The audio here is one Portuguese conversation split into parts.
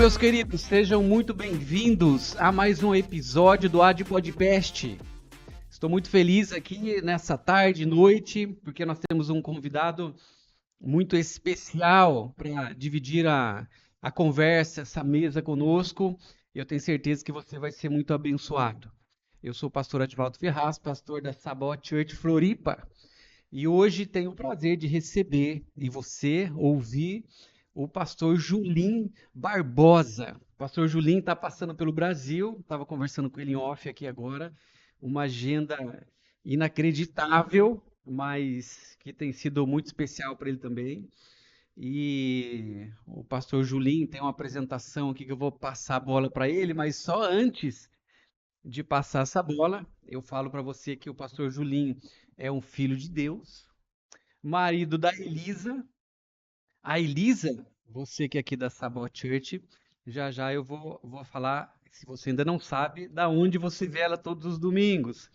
meus queridos, sejam muito bem-vindos a mais um episódio do AD Podcast. Estou muito feliz aqui nessa tarde, noite, porque nós temos um convidado muito especial para dividir a conversa, essa mesa conosco. Eu tenho certeza que você vai ser muito abençoado. Eu sou o pastor Adivaldo Ferraz, pastor da Sabot Church Floripa, e hoje tenho o prazer de receber e você ouvir o pastor Julim Barbosa. O pastor Julim está passando pelo Brasil, estava conversando com ele em off aqui agora, uma agenda inacreditável, mas que tem sido muito especial para ele também. E o pastor Julim tem uma apresentação aqui que eu vou passar a bola para ele, mas só antes de passar essa bola, eu falo para você que o pastor Julim é um filho de Deus, marido da Elisa. A Elisa, você que é aqui da Sabot Church, já eu vou falar, se você ainda não sabe, da onde você vê ela todos os domingos.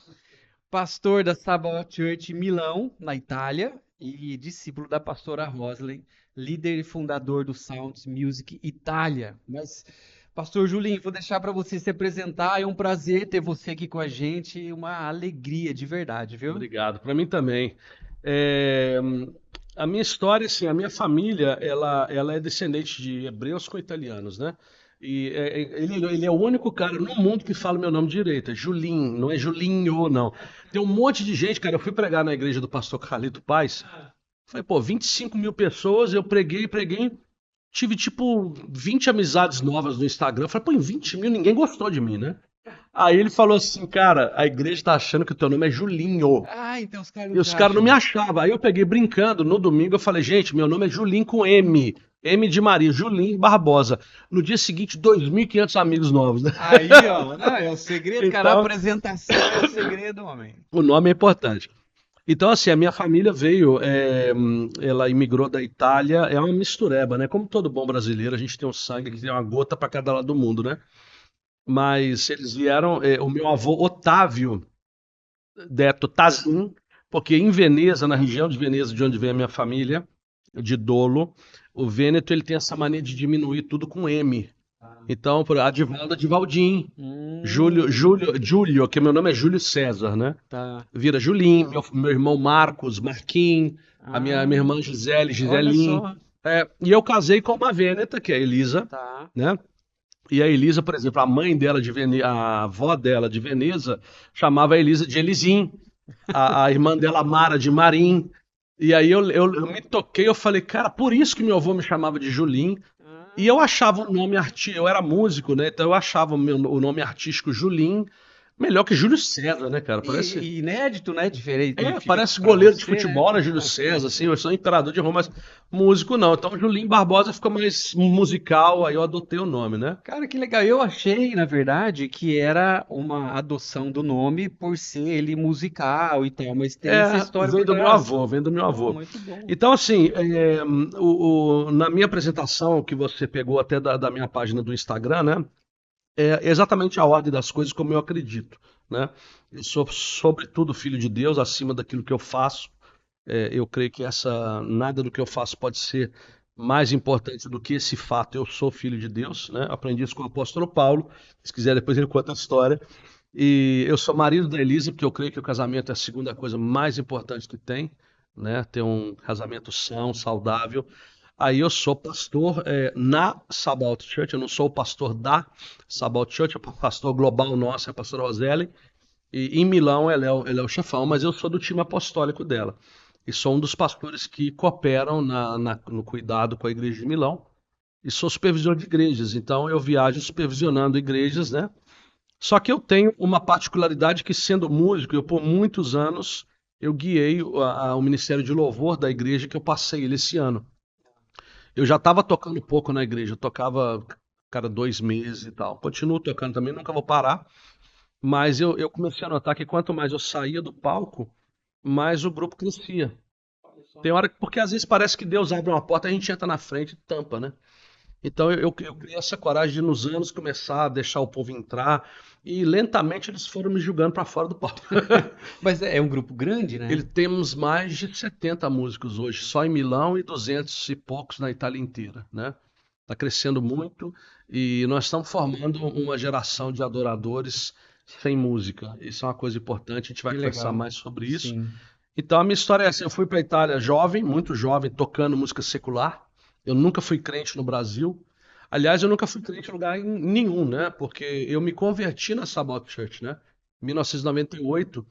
Pastor da Sabot Church Milão, na Itália, e discípulo da pastora Rosley, líder e fundador do Sounds Music Itália. Mas, pastor Julinho, vou deixar para você se apresentar. É um prazer ter você aqui com a gente, uma alegria de verdade, viu? Obrigado, para mim também. É, A minha história, assim, a minha família, ela é descendente de hebreus com italianos, né? E ele é o único cara no mundo que fala meu nome direito, é Julim, não é Julinho, não. Tem um monte de gente, cara, eu fui pregar na igreja do pastor Carlito Paz, falei, pô, 25 mil pessoas, eu preguei, tive tipo 20 amizades novas no Instagram, falei, pô, em 20 mil ninguém gostou de mim, né? Aí ele falou assim, cara, a igreja tá achando que o teu nome é Julinho. Ah, então os caras E não os te caras não me acham. achavam. Aí eu peguei brincando, no domingo eu falei, gente, meu nome é Julinho com M. M de Maria, Julinho Barbosa. No dia seguinte, 2.500 amigos novos, né? Aí, ó, não, é o segredo, cara, a Então, apresentação é o segredo, homem. o nome é importante. Então, assim, a minha família veio, ela imigrou da Itália, é uma mistureba, né? Como todo bom brasileiro, a gente tem um sangue que tem uma gota para cada lado do mundo, né? Mas eles vieram, o meu avô Otávio Deto Tazin, porque em Veneza, na região de Veneza, de onde vem a minha família, de Dolo, o Vêneto ele tem essa mania de diminuir tudo com M. Então, por Adivaldo, Adivaldim, Júlio, que meu nome é Júlio César, né? Tá. Vira Julim, meu irmão Marcos, Marquim, minha Ah, irmã Gisele, olha Giselim. só. E eu casei com uma Vêneta, que é a Elisa, Tá. né? E a Elisa, por exemplo, a mãe dela de Veneza, a avó dela de Veneza, chamava a Elisa de Elisim, a irmã dela, Mara, de Marim. E aí eu me toquei, eu falei, cara, por isso que meu avô me chamava de Julim. E eu Ah, achava o nome artístico, eu era músico, né? Então eu achava o nome artístico Julim melhor que Júlio César, né, cara? Parece. e inédito, né? Diferente, fica Parece pra goleiro de você, né? futebol, né, Júlio César, assim, eu sou imperador de Roma, mas músico não. Então Julim Barbosa ficou mais musical, aí eu adotei o nome, né? Cara, que legal. Eu achei, na verdade, que era uma adoção do nome por ser ele musical e tal, mas tem essa história Vem por do meu trás. avô, vem do meu Oh, avô. muito bom. Então, assim, na minha apresentação, que você pegou até da minha página do Instagram, né? É exatamente a ordem das coisas como eu acredito, né? Eu sou, sobretudo, filho de Deus, acima daquilo que eu faço. Eu creio que nada do que eu faço pode ser mais importante do que esse fato. Eu sou filho de Deus, né? Aprendi isso com o apóstolo Paulo. Se quiser, depois ele conta a história. E eu sou marido da Elisa, porque eu creio que o casamento é a segunda coisa mais importante que tem, né? Ter um casamento são, saudável. Aí eu sou pastor na Sabot Church, eu não sou o pastor da Sabot Church, o pastor global nosso é a pastora Roseli, e em Milão ela é o chefão, mas eu sou do time apostólico dela. E sou um dos pastores que cooperam no cuidado com a igreja de Milão. E sou supervisor de igrejas, então eu viajo supervisionando igrejas, né? Só que eu tenho uma particularidade que, sendo músico, eu por muitos anos eu guiei o ministério de louvor da igreja que eu passei ele esse ano. Eu já estava tocando pouco na igreja, eu tocava cada 2 meses e tal. Continuo tocando também, nunca vou parar. Mas eu comecei a notar que quanto mais eu saía do palco, mais o grupo crescia. Tem hora que, porque às vezes parece que Deus abre uma porta, a gente entra na frente e tampa, né? Então eu criei essa coragem de nos anos começar a deixar o povo entrar e lentamente eles foram me julgando para fora do palco. Mas é um grupo grande, Ele né? temos mais de 70 músicos hoje, só em Milão e 200 e poucos na Itália inteira, né? está crescendo muito e nós estamos formando uma geração de adoradores sem música. Isso é uma coisa importante, a gente vai Que conversar legal. mais sobre isso. Sim. Então a minha história é essa, eu fui para a Itália jovem, muito jovem, tocando música secular. Eu nunca fui crente no Brasil. Aliás, eu nunca fui crente em lugar nenhum, né? Porque eu me converti na Sabbath Church, né? Em 1998,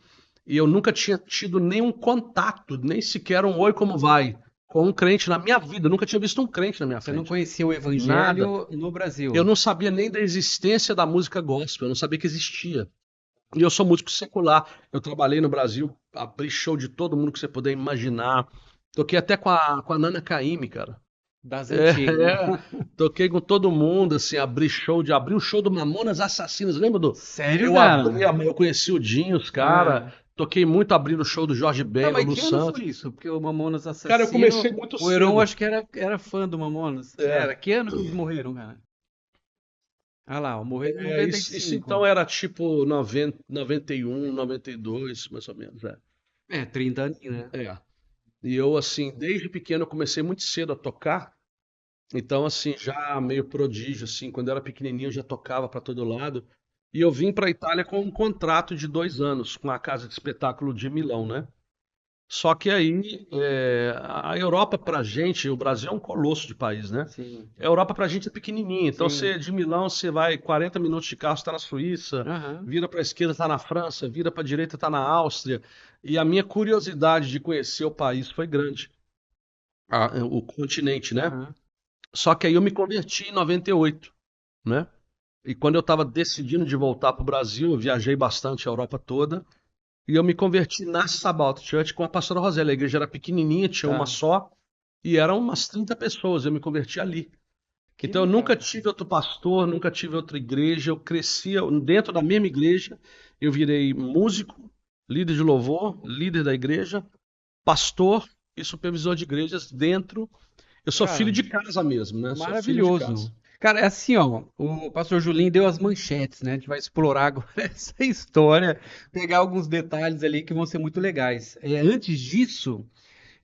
e eu nunca tinha tido nenhum contato, nem sequer um oi, como vai, com um crente na minha vida. Eu nunca tinha visto um crente na minha Você não frente. conhecia o Nada. evangelho no Eu Brasil. não sabia nem da existência da música gospel, eu não sabia que existia. E eu sou músico secular. Eu trabalhei no Brasil, abri show de todo mundo que você puder imaginar. Toquei até com a Nana Caymmi, cara. Das É, antigas. toquei com todo mundo, assim, abri o show do Mamonas Assassinas, lembra do? Sério, Eu abri, cara? eu conheci o Dinho, os cara, É. toquei muito abrindo o show do Jorge Tá, Ben, mas Lulu que ano Santos. foi isso? Porque o Mamonas Cara, eu Assassino, comecei muito o Heron cedo. acho que era fã do Mamonas. É, Era, que ano que eles morreram, cara? Ah lá, morreram em isso então 95. era tipo 90, 91, 92, mais ou menos, é. É, 30 anos, né? É. E eu, assim, desde pequeno eu comecei muito cedo a tocar. Então, assim, já meio prodígio, assim, quando eu era pequenininho eu já tocava para todo lado. E eu vim para a Itália com um contrato de 2 anos com a casa de espetáculo de Milão, né? Só que aí, a Europa pra gente, o Brasil é um colosso de país, né? Sim, A Europa pra gente é pequenininha. Então, sim. você de Milão, você vai 40 minutos de carro, está na Suíça, Aham. vira para a esquerda, está na França, vira para a direita, está na Áustria. E a minha curiosidade de conhecer o país foi grande, o continente, né? Aham. Só que aí eu me converti em 98, né? E quando eu estava decidindo de voltar para o Brasil, eu viajei bastante a Europa toda, e eu me converti na Sabbath Church com a pastora Rosélia. A igreja era pequenininha, tinha uma Tá. só, e eram umas 30 pessoas, eu me converti ali. Que Então eu legal, nunca cara. tive outro pastor, nunca tive outra igreja, eu crescia dentro da mesma igreja, eu virei músico, líder de louvor, líder da igreja, pastor e supervisor de igrejas dentro. Eu sou filho Cara, de casa mesmo, né? Sou filho de casa. maravilhoso. Cara, é assim, ó, o pastor Julinho deu as manchetes, né? A gente vai explorar agora essa história, pegar alguns detalhes ali que vão ser muito legais. Antes disso,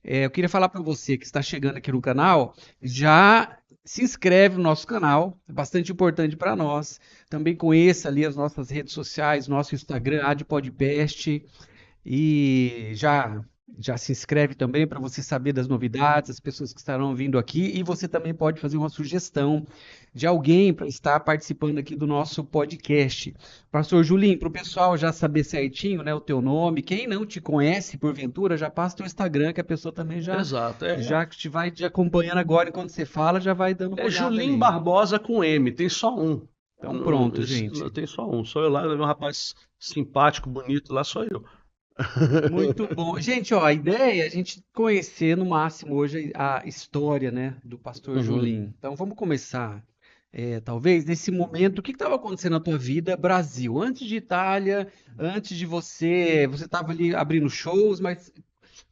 eu queria falar para você que está chegando aqui no canal, já se inscreve no nosso canal, é bastante importante para nós. Também conheça ali as nossas redes sociais, nosso Instagram, AdPodcast, e já se inscreve também para você saber das novidades, as pessoas que estarão vindo aqui, e você também pode fazer uma sugestão de alguém para estar participando aqui do nosso podcast. Pastor Julinho, para o pessoal já saber certinho, né, o teu nome, quem não te conhece porventura, já passa teu Instagram, que a pessoa também Exato. já te vai te acompanhando agora enquanto você fala, já vai dando uma É olhada Julinho ali. Barbosa com M, tem só um. Então pronto, Não gente. tem só um. Sou eu lá, um rapaz simpático, bonito, lá sou eu. Muito bom. Gente, ó, a ideia é a gente conhecer no máximo hoje a história, né, do pastor Uhum. Julinho. Então vamos começar, talvez, nesse momento, o que estava acontecendo na tua vida, Brasil? Antes de Itália, antes de você estava ali abrindo shows, mas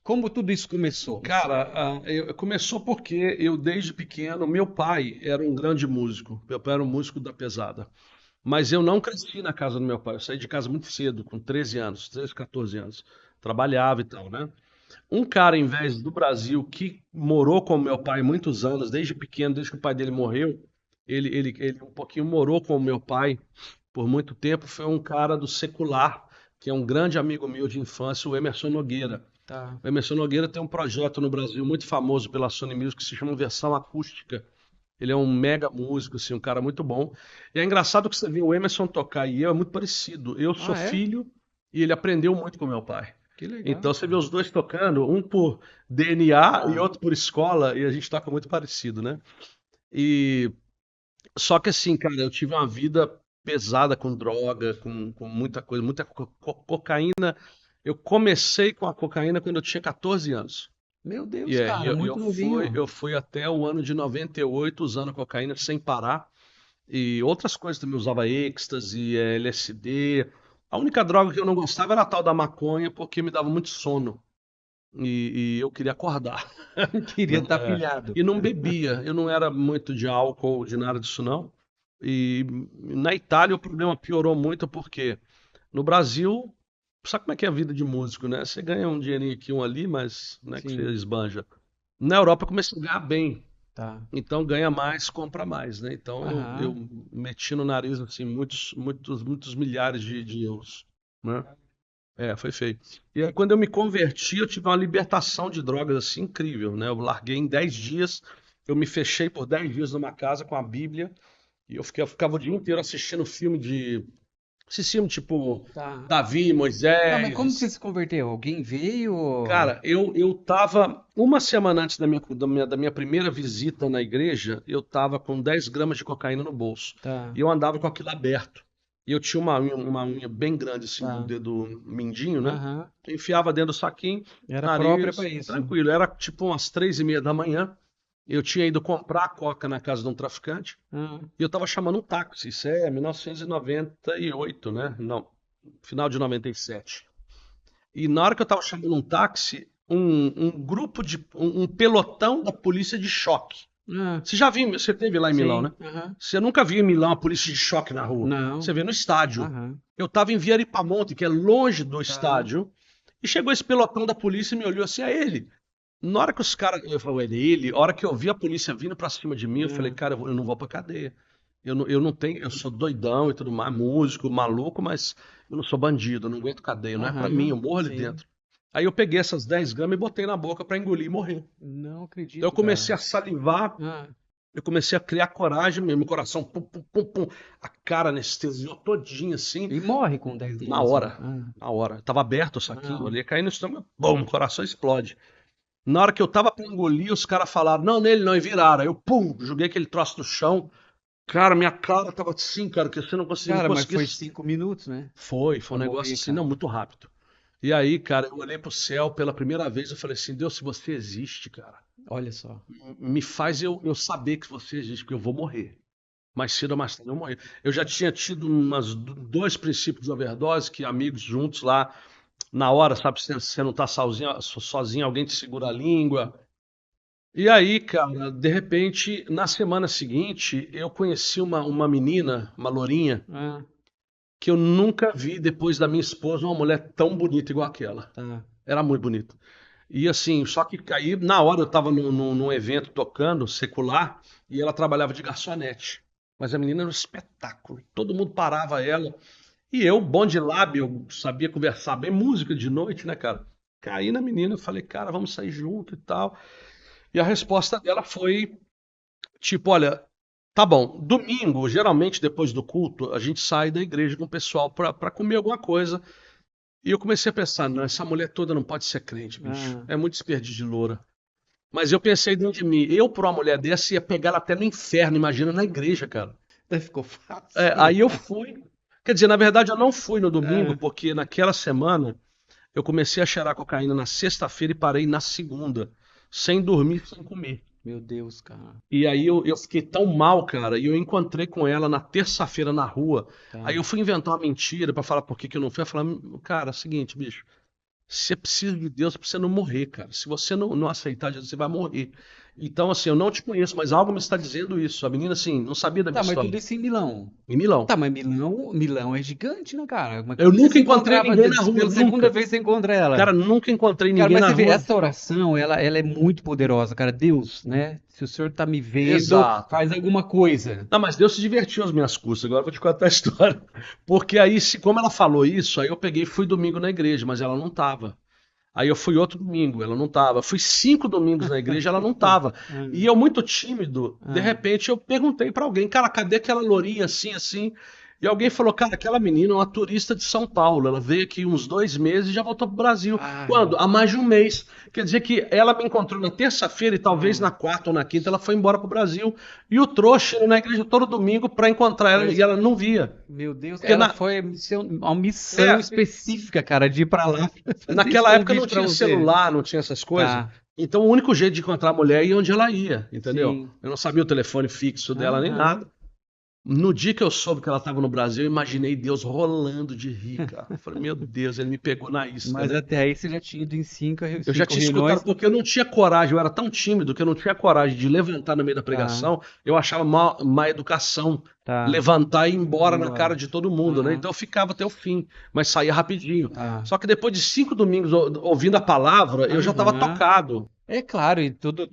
como tudo isso começou? Cara, começou porque eu, desde pequeno, meu pai era um grande músico. Meu pai era um músico da pesada. Mas eu não cresci na casa do meu pai. Eu saí de casa muito cedo, com 13 anos, 13, 14 anos. Trabalhava e tal, né? Um cara, em vez do Brasil, que morou com meu pai muitos anos, desde pequeno, desde que o pai dele morreu, ele um pouquinho morou com o meu pai por muito tempo, foi um cara do secular, que é um grande amigo meu de infância, o Emerson Nogueira. Tá. O Emerson Nogueira tem um projeto no Brasil muito famoso pela Sony Music que se chama Versão Acústica. Ele é um mega músico, assim, um cara muito bom. E é engraçado que você vê o Emerson tocar e eu é muito parecido. Eu sou Ah, é? filho e ele aprendeu muito com meu pai. Que legal, Então você vê cara. os dois tocando, um por DNA e outro por escola, e a gente toca muito parecido, né? E só que assim, cara, eu tive uma vida pesada com droga, com muita coisa, muita cocaína. Eu comecei com a cocaína quando eu tinha 14 anos. Meu E Deus, é, cara, muito novinho. eu fui até o ano de 98 usando cocaína sem parar. E outras coisas também, usava êxtase, LSD. A única droga que eu não gostava era a tal da maconha, porque me dava muito sono. E eu queria acordar, Queria né? estar pilhado. E não bebia, eu não era muito de álcool, de nada disso não. E na Itália o problema piorou muito porque no Brasil, sabe como é que é a vida de músico, né? Você ganha um dinheirinho aqui, um ali, mas não é que você Sim, esbanja. Na Europa eu comecei a ganhar bem. Tá. Então ganha mais, compra mais, né? Então eu Aham. meti no nariz assim muitos milhares de euros, né? É, foi feio. E aí quando eu me converti, eu tive uma libertação de drogas assim incrível, né? Eu larguei em 10 dias, eu me fechei por 10 dias numa casa com a Bíblia e eu ficava o dia inteiro assistindo filme de esses filmes tipo Tá. Davi, Tá, mas como que você Moisés. se converteu? Alguém veio? Cara, eu tava uma semana antes da minha primeira visita na igreja, eu tava com 10 gramas de cocaína no bolso. Tá, E eu andava com aquilo aberto. E eu tinha uma unha bem grande, assim, do tá. dedo mindinho, né? Aham. Eu enfiava dentro do saquinho, Era própria pra nariz, isso. tranquilo. Era tipo umas 3:30 da manhã. Eu tinha ido comprar a coca na casa de um traficante. Ah, E eu tava chamando um táxi. Isso é 1998, né? Não, final de 97. E na hora que eu tava chamando um táxi, um pelotão da polícia de choque. ah, Você já viu, você teve lá em Milão, né? sim, aham. Você nunca viu em Milão a polícia de choque na rua. Você Não, vê no estádio. aham. Eu tava em Viaripamonte, que é longe do Tá. estádio, e chegou esse pelotão da polícia e me olhou assim, é ele. Na hora que os caras, eu falei, é ele. A hora que eu vi a polícia vindo pra cima de mim, eu falei, Ah, cara, eu não vou pra cadeia. Eu não tenho, eu sou doidão e tudo mais, músico, maluco, mas eu não sou bandido, eu não aguento cadeia, não é pra mim, aham, eu morro ali sim. dentro. Aí eu peguei essas 10 gramas e botei na boca pra engolir e morrer. Não Então eu acredito, comecei cara. a salivar, Ah, eu comecei a criar coragem, meu coração, pum, pum, pum, pum, a cara anestesiou todinha assim, e morre com 10 na gramas só. hora, na hora. Tava aberto o saquinho, Não. ali ia cair no estômago, bum, o coração explode. Na hora que eu tava pra engolir, os caras falaram, não, nele não, e viraram. Aí eu, pum, joguei aquele troço no chão. Cara, minha cara tava assim, cara, que você não conseguia, não Cara, mas conseguia. foi 5 minutos, né? Foi um Pra negócio morrer, assim, não, cara. muito rápido. E aí, cara, eu olhei pro céu pela primeira vez, eu falei assim, Deus, se você existe, cara, Olha só. me faz eu saber que você existe, porque eu vou morrer. Mais cedo ou mais tarde eu vou morrer. Eu já tinha tido dois princípios de overdose, que amigos juntos lá, na hora, sabe, você não tá sozinho, alguém te segura a língua. E aí, cara, de repente, na semana seguinte, eu conheci uma menina, uma lourinha, Ah, que eu nunca vi depois da minha esposa uma mulher tão bonita igual aquela. tá. Era muito bonita. E assim, só que aí na hora eu estava num evento tocando, secular, e ela trabalhava de garçonete. Mas a menina era um espetáculo. Todo mundo parava ela. E eu, bom de lábio, eu sabia conversar bem, música de noite, né, cara? Caí na menina, eu falei, cara, vamos sair junto e tal. E a resposta dela foi tipo, olha, tá bom, domingo, geralmente depois do culto, a gente sai da igreja com o pessoal pra comer alguma coisa. E eu comecei a pensar, não, essa mulher toda não pode ser crente, bicho. Ah, É muito desperdício de loura. Mas eu pensei dentro de mim, eu por uma mulher dessa ia pegar ela até no inferno, imagina na igreja, cara. até ficou fácil. Aí eu fui. Quer dizer, na verdade eu não fui no domingo, Ah, porque naquela semana eu comecei a cheirar cocaína na sexta-feira e parei na segunda, sem dormir, sem comer. meu Deus, cara. E aí eu fiquei tão mal, cara, e eu encontrei com ela na terça-feira na rua. Aí Tá. eu fui inventar uma mentira pra falar por que que eu não fui. Eu falei, cara, é o seguinte, bicho, você precisa de Deus pra você não morrer, cara. Se você não aceitar Jesus, você vai morrer. Então, assim, eu não te conheço, mas algo me está dizendo isso. A menina, assim, não sabia da minha Tá, mas história. tudo isso em Milão. Em Milão. Tá, mas Milão é gigante, né, cara? Mas Eu como que você nunca se encontrei encontrava? ninguém na rua, Pela segunda nunca. vez você encontra ela. Cara, nunca encontrei Cara, ninguém mas na você vê, rua. essa oração, ela é muito poderosa, cara. Deus, né? Se o senhor tá me vendo, Exato. faz alguma coisa. Não, mas Deus se divertiu às minhas custas. Agora eu vou te contar a história. Porque aí, como ela falou isso, aí eu peguei e fui domingo na igreja, mas ela não tava. Aí eu fui outro domingo, ela não tava. Fui 5 domingos na igreja, ela não tava. E Ah, eu muito tímido, de ah. repente eu perguntei pra alguém, cara, cadê aquela lourinha assim, assim? E alguém falou, cara, aquela menina é uma turista de São Paulo. Ela veio aqui uns 2 meses e já voltou pro Brasil. Ai, Quando? Há mais de um mês. Quer dizer que ela me encontrou na terça-feira e talvez na ah, quarta ou na quinta ela foi embora pro Brasil. E o trouxa ia na igreja todo domingo pra encontrar ela e pois, ela não via. meu Deus, Porque ela foi uma missão é, específica, cara, de ir pra lá fazer esse naquela época não convite pra tinha você. celular, não tinha essas coisas. Tá, Então o único jeito de encontrar a mulher ia onde ela ia, entendeu? sim. Eu não sabia o telefone fixo dela nem Aham. nada. No dia que eu soube que ela estava no Brasil, eu imaginei Deus rolando de rir, cara. Eu falei, meu Deus, ele me pegou na isca, Mas né? até aí você já tinha ido em Eu já cinco tinha escutado, reuniões. porque eu não tinha coragem, eu era tão tímido que eu não tinha coragem de levantar no meio da Tá, pregação. Eu achava má educação tá. levantar e ir Vai embora na cara embora. de todo mundo, né? Aham, Então eu ficava até o fim, mas saía rapidinho. tá. Só que depois de 5 domingos ouvindo a palavra, eu já estava Aham. tocado. É claro, e todo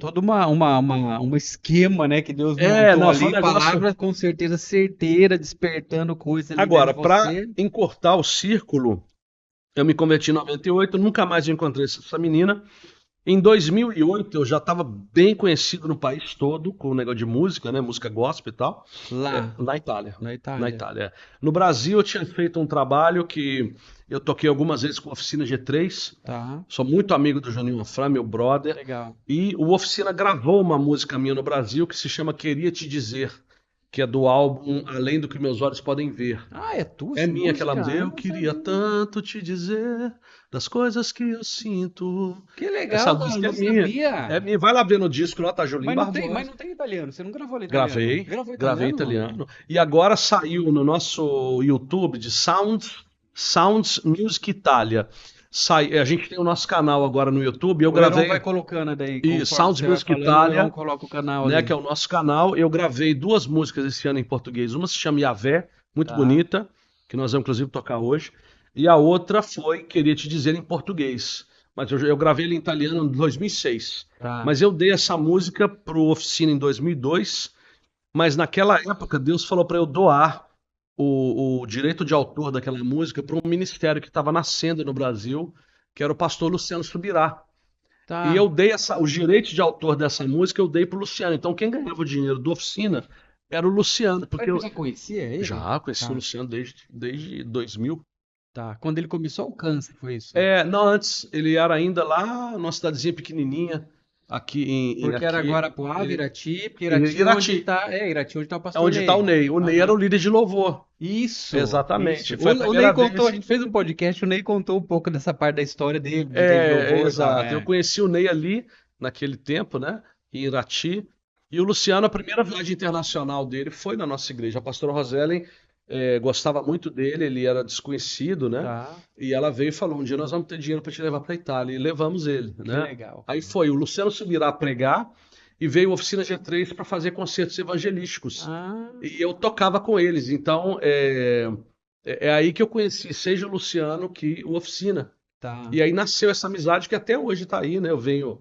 um esquema, né, que Deus É, montou não, foi um ali, negócio. palavra com certeza certeira, despertando coisa ali dentro Agora, de para você. encurtar o círculo, eu me converti em 98, nunca mais encontrei essa menina. Em 2008, eu já estava bem conhecido no país todo com o negócio de música, né? Música gospel e tal. Lá, Na Itália. na Na Itália. Itália. No Brasil, eu tinha feito um trabalho que eu toquei algumas vezes com a Oficina G3. Tá, Sou muito amigo do Juninho Afran, meu brother. legal. E o Oficina gravou uma música minha no Brasil que se chama Queria Te Dizer, que é do álbum Além do que Meus Olhos Podem Ver. Ah, é tua É essa minha aquela música? música. Ah, Eu não queria sabia. tanto te dizer das coisas que eu sinto. Que Essa legal, cara, música é não minha. É sabia. minha. Vai lá ver no disco lá, tá Julinho Mas Barbosa. não tem italiano, você não gravou em italiano. Gravei, Gravou em gravei italiano? italiano. E agora saiu no nosso YouTube de Sounds Music Italia. A gente tem o nosso canal agora no YouTube. Eu O Heron vai gravei colocando daí, e conforme Sounds você vai Music falando, o Heron Italia, coloca o canal né, que ali. é o nosso canal. Eu gravei duas músicas esse ano em português. Uma se chama Yavé, muito Tá, bonita, que nós vamos inclusive tocar hoje. E a outra foi Queria Te Dizer em português. Mas eu gravei ela em italiano em 2006. tá. Mas eu dei essa música pro Oficina em 2002. Mas naquela época, Deus falou para eu doar o direito de autor daquela música para um ministério que estava nascendo no Brasil, que era o pastor Luciano Subirá. E Tá. eu dei os direitos de autor dessa música, eu dei para o Luciano. Então quem ganhava o dinheiro do Oficina era o Luciano, porque Mas você eu já conhecia ele? já conheci o Tá, Luciano desde 2000. tá. Quando ele começou o câncer, foi isso? Não, antes, ele era ainda lá numa cidadezinha pequenininha, aqui Porque era aqui, Guarapuava, Irati, porque em Irati é onde Irati, tá, Irati é onde tá o é pastor onde está o Ney. Ney. O Ney era o Aham. líder de louvor. Isso. Exatamente. Foi a O Ney primeira contou, a vez. gente fez um podcast, o Nei contou um pouco dessa parte da história dele, de líder de louvor e tal. Exato. Eu É. conheci o Ney ali, naquele tempo, né? Em Irati. E o Luciano, a primeira viagem internacional dele foi na nossa igreja. A pastora Rosellen gostava muito dele, ele era desconhecido, né? Tá, E ela veio e falou: um dia nós vamos ter dinheiro para te levar para a Itália. E levamos ele, que né? legal. Aí foi, o Luciano subirá a pregar e veio a Oficina G3 para fazer concertos evangelísticos. Ah, E eu tocava com eles. Então, é aí que eu conheci, seja o Luciano que o Oficina. tá. E aí nasceu essa amizade que até hoje está aí, né? Eu venho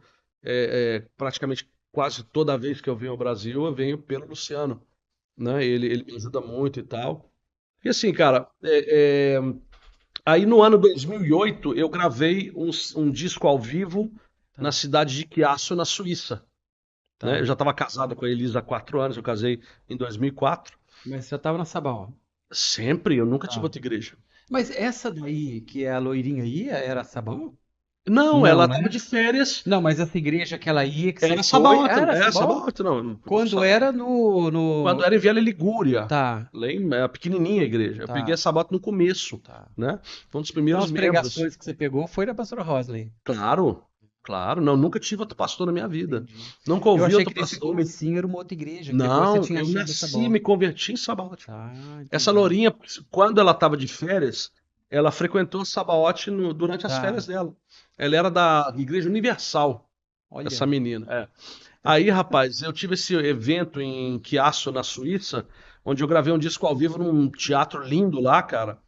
praticamente quase toda vez que eu venho ao Brasil, eu venho pelo Luciano, né? Ele me ajuda muito e tal. E assim, cara, aí no ano 2008 eu gravei um disco ao vivo na Tá, cidade de Chiasso, na Suíça, né? Eu tá. já estava casado com a Elisa há 4 anos, eu casei em 2004. Mas você já tava na Sabal. Sempre, eu nunca tive Tá. outra igreja. Mas essa daí, que é a loirinha aí, era a Sabal? Não, ela Não, estava né? de férias. Não, mas essa igreja que ela ia, que você Era foi, Sabaótano, era Sabal? Sabaótano, não. Quando era Quando no... era em Viela Ligúria, Tá, lembra? É pequenininha a igreja. Eu peguei tá, essa Sabato no começo, tá. né? Foi um dos Então primeiros as membros. pregações que você pegou foi da pastora Rosley. Claro, claro. Não, nunca tive outro pastor na minha vida. Entendi. Nunca Eu ouvi achei outro que nesse pastor. comecinho era uma outra igreja, que depois você Não, tinha eu achado essa nasci e bola. me converti em Sabaote. Tá, Essa entendi. lourinha, quando ela estava de férias, ela frequentou o Sabaote durante as Tá, férias dela. Ela era da Igreja Universal, essa olha. menina. Aí, rapaz, eu tive esse evento em Chiasso, na Suíça, onde eu gravei um disco ao vivo num teatro lindo lá, cara.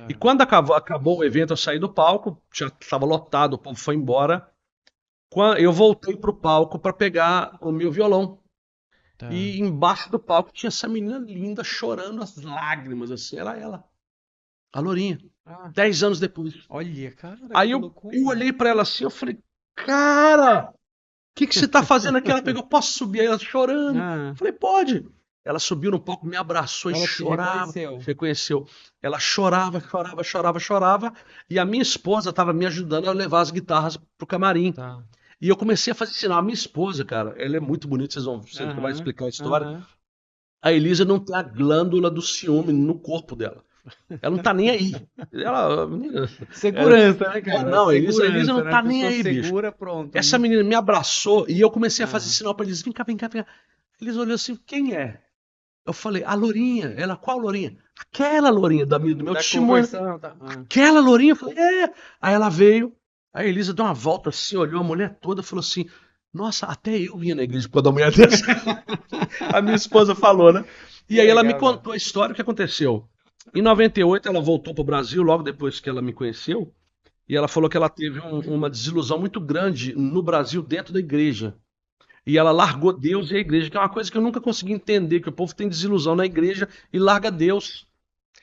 E Tá, quando acabou o evento, eu saí do palco, já estava lotado, o povo foi embora. Eu voltei pro palco para pegar o meu violão. tá. E embaixo do palco tinha essa menina linda chorando as lágrimas, assim, era ela, a Lourinha, Ah, 10 anos depois. olha, cara, Aí que eu loucura. olhei para ela assim, eu falei, cara, o que você tá fazendo aqui? Ela pegou, posso subir? Aí ela chorando. Ah, Eu falei, pode. Ela subiu no palco, me abraçou e ela te chorava. reconheceu. Reconheceu. Ela chorava, chorava, chorava, chorava. E a minha esposa estava me ajudando a levar as guitarras pro camarim. Tá. E eu comecei a fazer sinal. A minha esposa, cara, ela é muito bonita, você vai Aham, explicar a história. aham. A Elisa não tem a glândula do ciúme no corpo dela. Ela não tá nem aí. Ela, menina, Segurança, né, cara? não, a Elisa Segurança, não né? tá nem Pessoa aí, bicho. segura, pronto, Essa né? menina me abraçou e eu comecei a fazer Ah, sinal pra eles, vem cá, vem cá, vem cá. Eles olhou assim, quem é? Eu falei, a Lourinha. Ela, qual Lourinha? Aquela Lourinha do meu da testemunho. conversão, tá. Ah, Aquela Lourinha? Eu falei, é. Aí ela veio, a Elisa deu uma volta assim, olhou a mulher toda, falou assim, nossa, até eu vinha na igreja por causa da mulher dessa. A minha esposa falou, né? E que aí ela me legal, cara. contou a história, o que aconteceu. Em 98 ela voltou pro Brasil, logo depois que ela me conheceu, e ela falou que ela teve uma desilusão muito grande no Brasil dentro da igreja. E ela largou Deus e a igreja, que é uma coisa que eu nunca consegui entender, que o povo tem desilusão na igreja e larga Deus,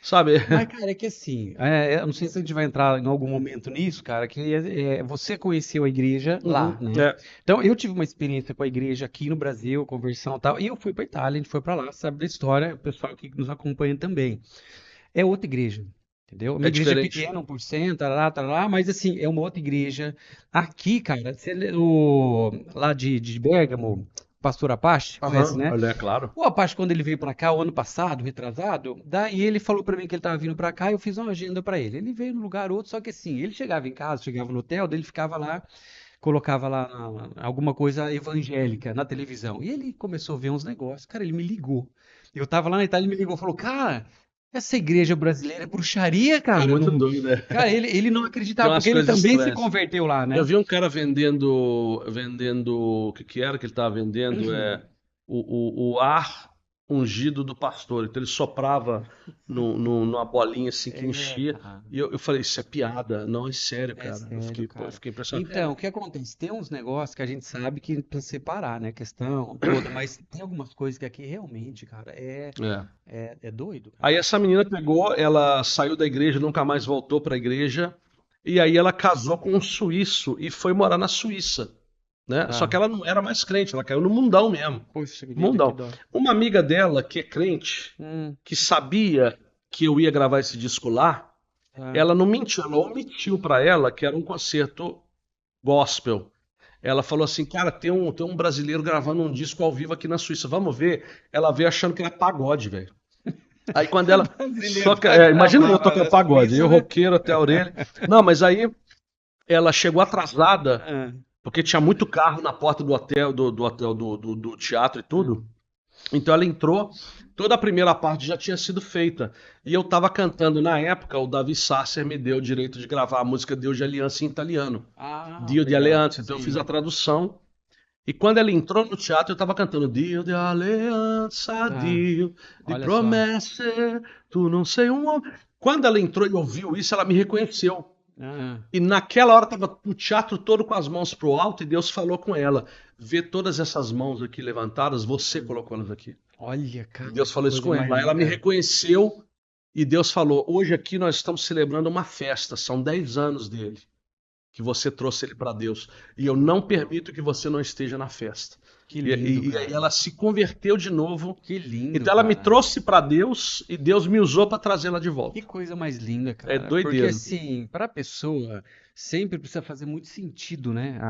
sabe? Mas, cara, é que assim, eu não sei se a gente vai entrar em algum momento nisso, cara, que você conheceu a igreja lá, Uhum, né? é, Então, eu tive uma experiência com a igreja aqui no Brasil, conversão e tal, e eu fui pra Itália, a gente foi pra lá, sabe da história, o pessoal aqui que nos acompanha também. É outra igreja, entendeu? Uma é igreja diferente. pequena, 1%, tarará, mas assim, é uma outra igreja. Aqui, cara, lá de Bérgamo, Pastor Apache, conhece, Aham, né? olha, é claro. O Apache, quando ele veio pra cá, o ano passado, retrasado, daí ele falou pra mim que ele tava vindo pra cá e eu fiz uma agenda pra ele. Ele veio num lugar outro, só que assim, ele chegava em casa, chegava no hotel, daí ele ficava lá, colocava lá alguma coisa evangélica na televisão. E ele começou a ver uns negócios. Cara, ele me ligou. Eu tava lá na Itália, ele me ligou e falou: Cara, essa igreja brasileira é bruxaria, É cara. muito Não... doido, né? Cara, ele não Tem acreditava, umas porque ele coisas também se estranhas. converteu lá, Eu né? vi um cara vendendo, o que era que ele estava vendendo? O ar ungido do pastor. Então ele soprava numa bolinha assim que É, enchia. cara. E eu falei, isso é piada? Não, é sério, É cara. sério, Eu cara. fiquei impressionado. Então, o que acontece? Tem uns negócios que a gente sabe que precisa separar, né? Questão toda, mas tem algumas coisas que aqui realmente, cara, É. é doido, cara. Aí essa menina pegou, ela saiu da igreja, nunca mais voltou para a igreja. E aí ela casou com um suíço e foi morar na Suíça, né? Só que Ah, ela não era mais crente, ela caiu no mundão mesmo. poxa vida, que Mundão. dó. Uma amiga dela, que é crente, Hum, que sabia que eu ia gravar esse disco lá, tá. ela não mentiu, ela omitiu pra ela que era um concerto gospel. Ela falou assim, cara, tem um brasileiro gravando um disco ao vivo aqui na Suíça, vamos ver? Ela veio achando que era pagode, velho. Aí quando ela Brasileiro toca, pra imagina eu gravar tocando na pagode, eu Suíça, né? roqueiro até a orelha. Não, mas aí ela chegou atrasada, Ah, porque tinha muito carro na porta do hotel, do hotel, do teatro e ah. tudo. Então ela entrou, toda a primeira parte já tinha sido feita. E eu estava cantando na época, o Davi Sasser me deu o direito de gravar a música Deus de Aliança em italiano. Ah, Dio de legal. Aliança. Então eu fiz a Sim. tradução. E quando ela entrou no teatro, eu estava cantando Dio de Aliança, Ah, Dio de olha só. promesse, tu não sei um homem. Quando ela entrou e ouviu isso, ela me reconheceu. Ah, E naquela hora estava o teatro todo com as mãos pro alto e Deus falou com ela: Vê todas essas mãos aqui levantadas, você colocou elas aqui. olha, E cara, Deus que falou isso coisa com mais ela. Ela me linda. reconheceu e Deus falou: Hoje aqui nós estamos celebrando uma festa, são 10 anos dele, que você trouxe ele para Deus. E eu não permito que você não esteja na festa. Que E, lindo, e aí cara. ela se converteu de novo. Que lindo, Então ela me cara. trouxe para Deus e Deus me usou para trazê-la de Que volta. coisa mais linda, É cara. Porque doideira. assim, para a pessoa sempre precisa fazer muito sentido, né?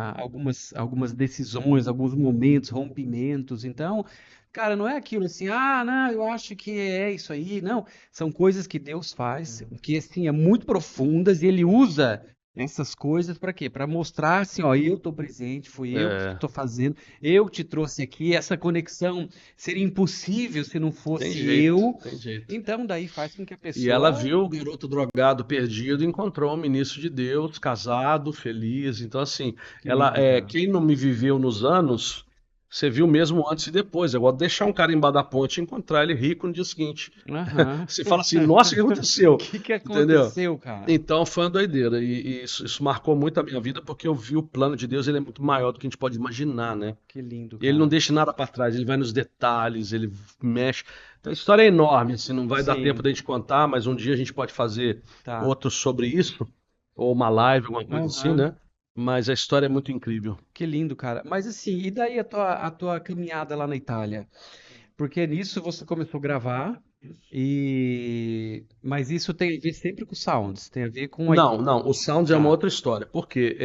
Algumas decisões, alguns momentos, rompimentos. Então, cara, não é aquilo assim, ah, não, eu acho que é isso aí. Não, são coisas que Deus faz, que assim, é muito profundas e ele usa essas coisas para quê? Para mostrar assim, ó, eu tô presente, fui eu que É, estou fazendo, eu te trouxe aqui, essa conexão seria impossível se não tem fosse jeito, eu. tem jeito. Então, daí faz com que a E ela pessoa. viu o garoto drogado perdido e encontrou um ministro de Deus, casado, feliz. Então, assim, Que lindo, cara. quem não me viveu nos anos, você viu mesmo antes e depois. Agora, deixar um cara embaixo da ponte e encontrar ele rico no dia seguinte. Aham. Você fala assim, nossa, o que O aconteceu? que Entendeu? aconteceu, cara? Então foi uma doideira. E isso marcou muito a minha vida porque eu vi o plano de Deus, ele é muito maior do que a gente pode imaginar, né? Que lindo, Ele não cara. deixa nada para trás, ele vai nos detalhes, ele mexe. Então a história é enorme, assim, não vai dar tempo Sim, da gente contar, mas um dia a gente pode fazer tá. outro sobre isso, ou uma live, alguma coisa assim, Aham. né? Mas a história é muito incrível. Que lindo, cara. Mas assim, e daí a tua caminhada lá na Itália? Porque nisso você começou a gravar mas isso tem a ver sempre com sounds, tem a ver com a. Não, não, o Sound é uma Tá, outra história, porque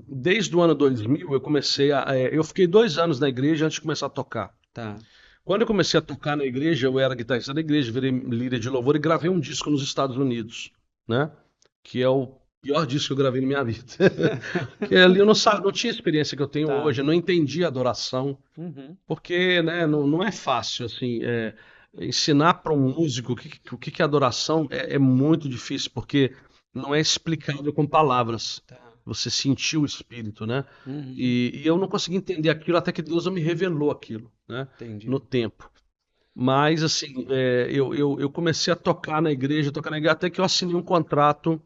desde o ano 2000 eu comecei eu fiquei 2 anos na igreja antes de começar a tocar. tá. Quando eu comecei a tocar na igreja, eu era guitarrista da igreja, virei líder de louvor e gravei um disco nos Estados Unidos, né? Que é o pior disco que eu gravei na minha vida. Que ali eu não tinha a experiência que eu tenho Tá. hoje, eu não entendi a adoração, Uhum. porque, né, não é fácil, assim, ensinar para um músico o que é adoração é muito difícil, porque não é explicável com palavras. Tá. Você sentiu o espírito, né? Uhum. E eu não consegui entender aquilo até que Deus me revelou aquilo, né? Entendi. No tempo. Mas, assim, eu comecei a tocar na igreja, até que eu assinei um contrato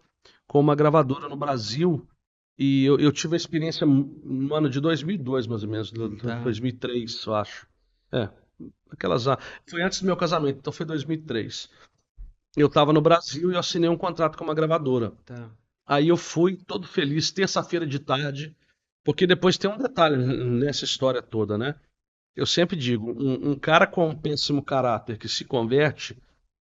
com uma gravadora no Brasil. E eu tive a experiência no ano de 2002, mais ou menos, Tá, 2003, eu acho. É, aquelas. Foi antes do meu casamento, então foi 2003. Eu estava no Brasil e eu assinei um contrato com uma gravadora. tá. Aí eu fui todo feliz, terça-feira de tarde, porque depois tem um detalhe nessa história toda, né? Eu sempre digo, um cara com um péssimo caráter que se converte,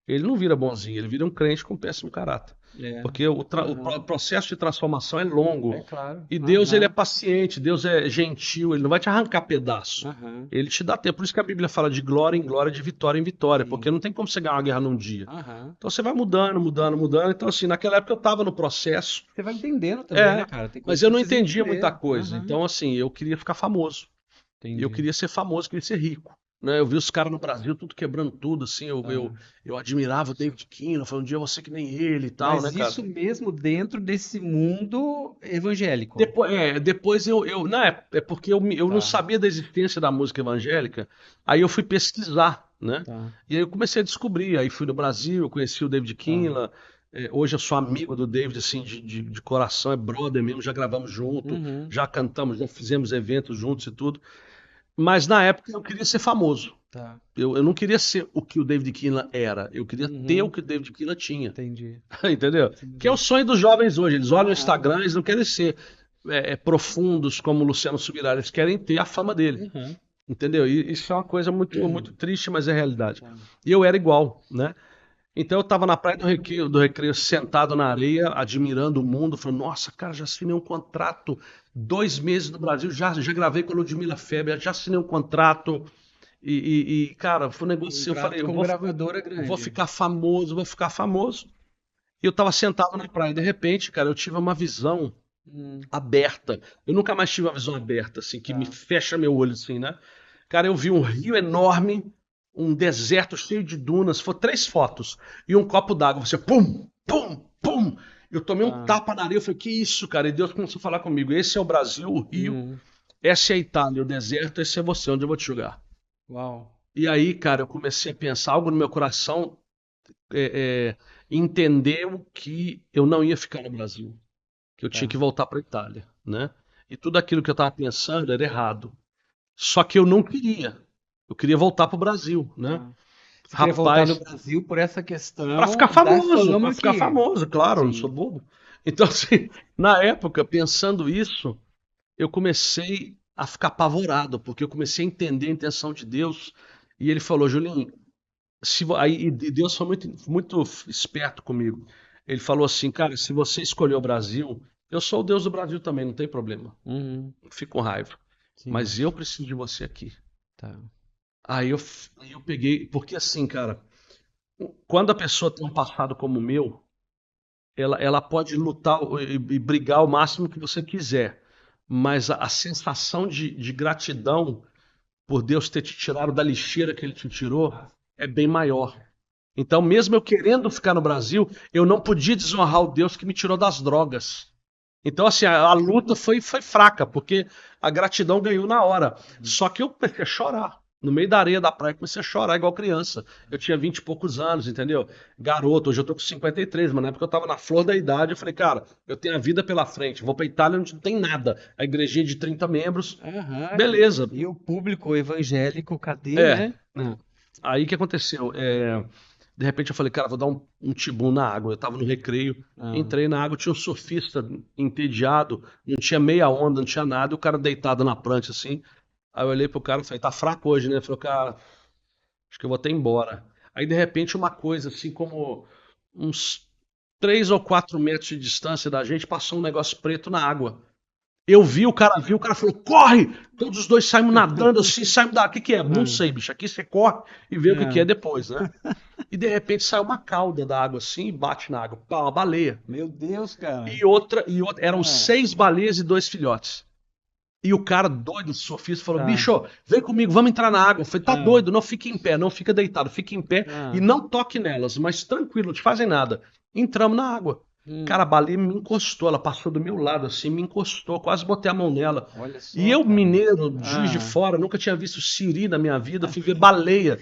ele não vira bonzinho, ele vira um crente com péssimo caráter. É. Porque o Aham. processo de transformação é É longo. claro. E Deus, ele é Aham. paciente, Deus é gentil, ele não vai te arrancar pedaço. Aham. Ele te dá tempo. Por isso que a Bíblia fala de glória em glória, de vitória em vitória, porque Sim. não tem como você ganhar uma guerra num dia. Aham. Então você vai mudando, mudando, mudando. Então, assim, naquela época eu estava no processo, Você vai entendendo também, né, é, cara? Tem mas coisas eu que não precisa entendia muita entender. coisa. Aham. Então, assim, eu queria ficar famoso. Eu Entendi. queria ser famoso, queria ser rico. Né? Eu vi os caras no Brasil tudo quebrando tudo, assim. Aham. Eu admirava o David Keane. Eu falei, um dia eu vou ser que nem ele e tal, né, Mas cara? isso mesmo dentro desse mundo evangélico. Depois é porque eu não Tá, sabia da existência da música evangélica, aí eu fui pesquisar, né? tá, E aí eu comecei a descobrir, aí fui no Brasil, eu conheci o David tá. Kinla, hoje eu sou amigo do David, assim, de coração, é brother mesmo, já gravamos junto, Uhum. já cantamos, já fizemos eventos juntos e tudo, mas na época eu queria ser famoso, Tá. eu não queria ser o que o David Kinla era, eu queria ter o Uhum. que o David Kinla tinha. Entendi. Entendeu? Que é o Entendi. sonho dos jovens hoje. Eles olham o Aham. Instagram, eles não querem ser profundos como o Luciano Subirá, eles querem ter a fama dele. Uhum. Entendeu? E isso é uma coisa muito, muito triste, mas é realidade. Tá. E eu era igual, né? Então eu estava na praia do Recreio, sentado na areia, admirando o mundo, falando, nossa, cara, já assinei um contrato, 2 meses no Brasil, já gravei com a Ludmilla Feber, já assinei um contrato, cara, foi um negócio assim, eu falei, Contrato com gravadora vou grande. ficar famoso, vou ficar famoso. E eu tava sentado na praia, de repente, cara, eu tive uma visão Hum. aberta. Eu nunca mais tive uma visão aberta, assim, que me Tá. fecha meu olho, assim, né? Cara, eu vi um rio enorme, um deserto cheio de dunas, foi 3 fotos, e um copo d'água, você pum, pum, pum. Eu tomei um Tá. tapa na areia, eu falei, que isso, cara? E Deus começou a falar comigo, esse é o Brasil, o rio, Uhum. essa é a Itália, o deserto, esse é você, onde eu vou te jogar. Uau. E aí, cara, eu comecei a pensar algo no meu coração, entendeu que eu não ia ficar no Brasil, que eu tinha Tá. que voltar para a Itália, né? E tudo aquilo que eu estava pensando era errado. Só que eu não queria. Eu queria voltar para o Brasil, né? Tá. Você queria voltar no Rapaz, Brasil por essa questão da para fama ficar que. famoso, claro, eu não sou Sim. bobo. Então, assim, na época, pensando isso, eu comecei a ficar apavorado, porque eu comecei a entender a intenção de Deus. E ele falou, Julinho, aí e Deus foi muito, muito esperto comigo. Ele falou assim, cara, se você escolher o Brasil, eu sou o Deus do Brasil também, não tem problema. Uhum. Não fico com raiva. Sim. Mas eu preciso de você aqui. Tá. Aí eu peguei, porque assim, cara, quando a pessoa tem um passado como o meu, ela pode lutar e brigar o máximo que você quiser, mas a sensação de gratidão por Deus ter te tirado da lixeira que ele te tirou é bem maior. Então, mesmo eu querendo ficar no Brasil, eu não podia desonrar o Deus que me tirou das drogas. Então, assim, a luta foi fraca, porque a gratidão ganhou na hora. Só que eu comecei a chorar. No meio da areia da praia, comecei a chorar igual criança. Eu tinha 20 e poucos anos, entendeu? Garoto, hoje eu tô com 53, mas na época eu tava na flor da idade. Eu falei, cara, eu tenho a vida pela frente. Vou pra Itália onde não tem nada. A igrejinha de 30 membros. Aham. Beleza. E o público evangélico, cadê, É. né? Não. Aí o que aconteceu? De repente eu falei, cara, vou dar um tibum na água. Eu tava no recreio, Ah. entrei na água, tinha um surfista entediado, não tinha meia onda, não tinha nada, e o cara deitado na prancha assim. Aí eu olhei pro cara e falei, tá fraco hoje, né? Ele falou, cara, acho que eu vou até embora. Aí de repente uma coisa assim, como uns 3 ou 4 metros de distância da gente, passou um negócio preto na água. Eu vi, o cara viu, o cara falou, corre! Todos os dois saímos nadando assim, saímos da. O que que é? Não Ah. sei, bicho. Aqui você corre e vê o que que é Ah. depois, né? E de repente sai uma cauda da água assim e bate na água. Pá, uma baleia. Meu Deus, cara. E outra, eram Ah. 6 baleias e 2 filhotes. E o cara doido, o surfista, falou: Tá. bicho, vem comigo, vamos entrar na água. Eu falei: tá Ah. doido, não fique em pé, não fica deitado, fique em pé e Ah. não toque nelas, mas tranquilo, não te fazem nada. Entramos na água. Cara, a Hum. baleia me encostou, ela passou do meu lado assim, me encostou, quase botei a mão nela. Olha E só, eu, cara. mineiro, Juiz de Ah. Fora, nunca tinha visto siri na minha vida, fui ver baleia.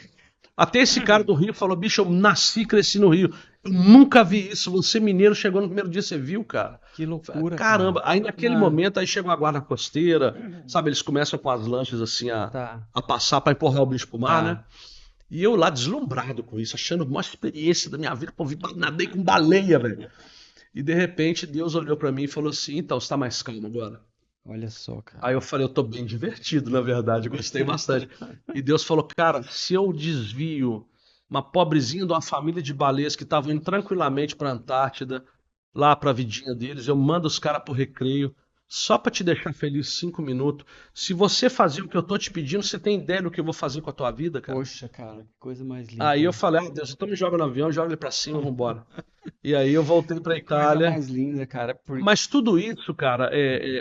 Até esse cara do Rio falou: bicho, eu nasci e cresci no Rio. Eu nunca vi isso. Você, mineiro, chegou no primeiro dia, você viu, cara? Que loucura, Caramba, cara. aí naquele Ah, momento, aí chegou a guarda costeira, sabe? Eles começam com as lanchas assim tá, a passar pra empurrar o bicho pro mar, né? tá. E eu lá deslumbrado com isso, achando a maior experiência da minha vida. Pô, nadei com baleia, velho. E de repente Deus olhou pra mim e falou assim: então, você tá mais calmo agora? Olha só, Aí eu cara. falei: eu tô bem divertido, na verdade, gostei bastante. E Deus falou: cara, se eu desvio uma pobrezinha de uma família de baleias que estavam indo tranquilamente pra Antártida, lá pra vidinha deles, eu mando os caras pro recreio, só pra te deixar feliz 5 minutos. Se você fazer o que eu tô te pedindo, você tem ideia do que eu vou fazer com a tua vida, cara? Poxa, cara, que coisa mais Aí eu linda. falei: ah, Deus, então me joga no avião, joga ele pra cima, vambora. E aí eu voltei pra Que coisa Itália. mais linda, cara. Mas tudo isso, cara,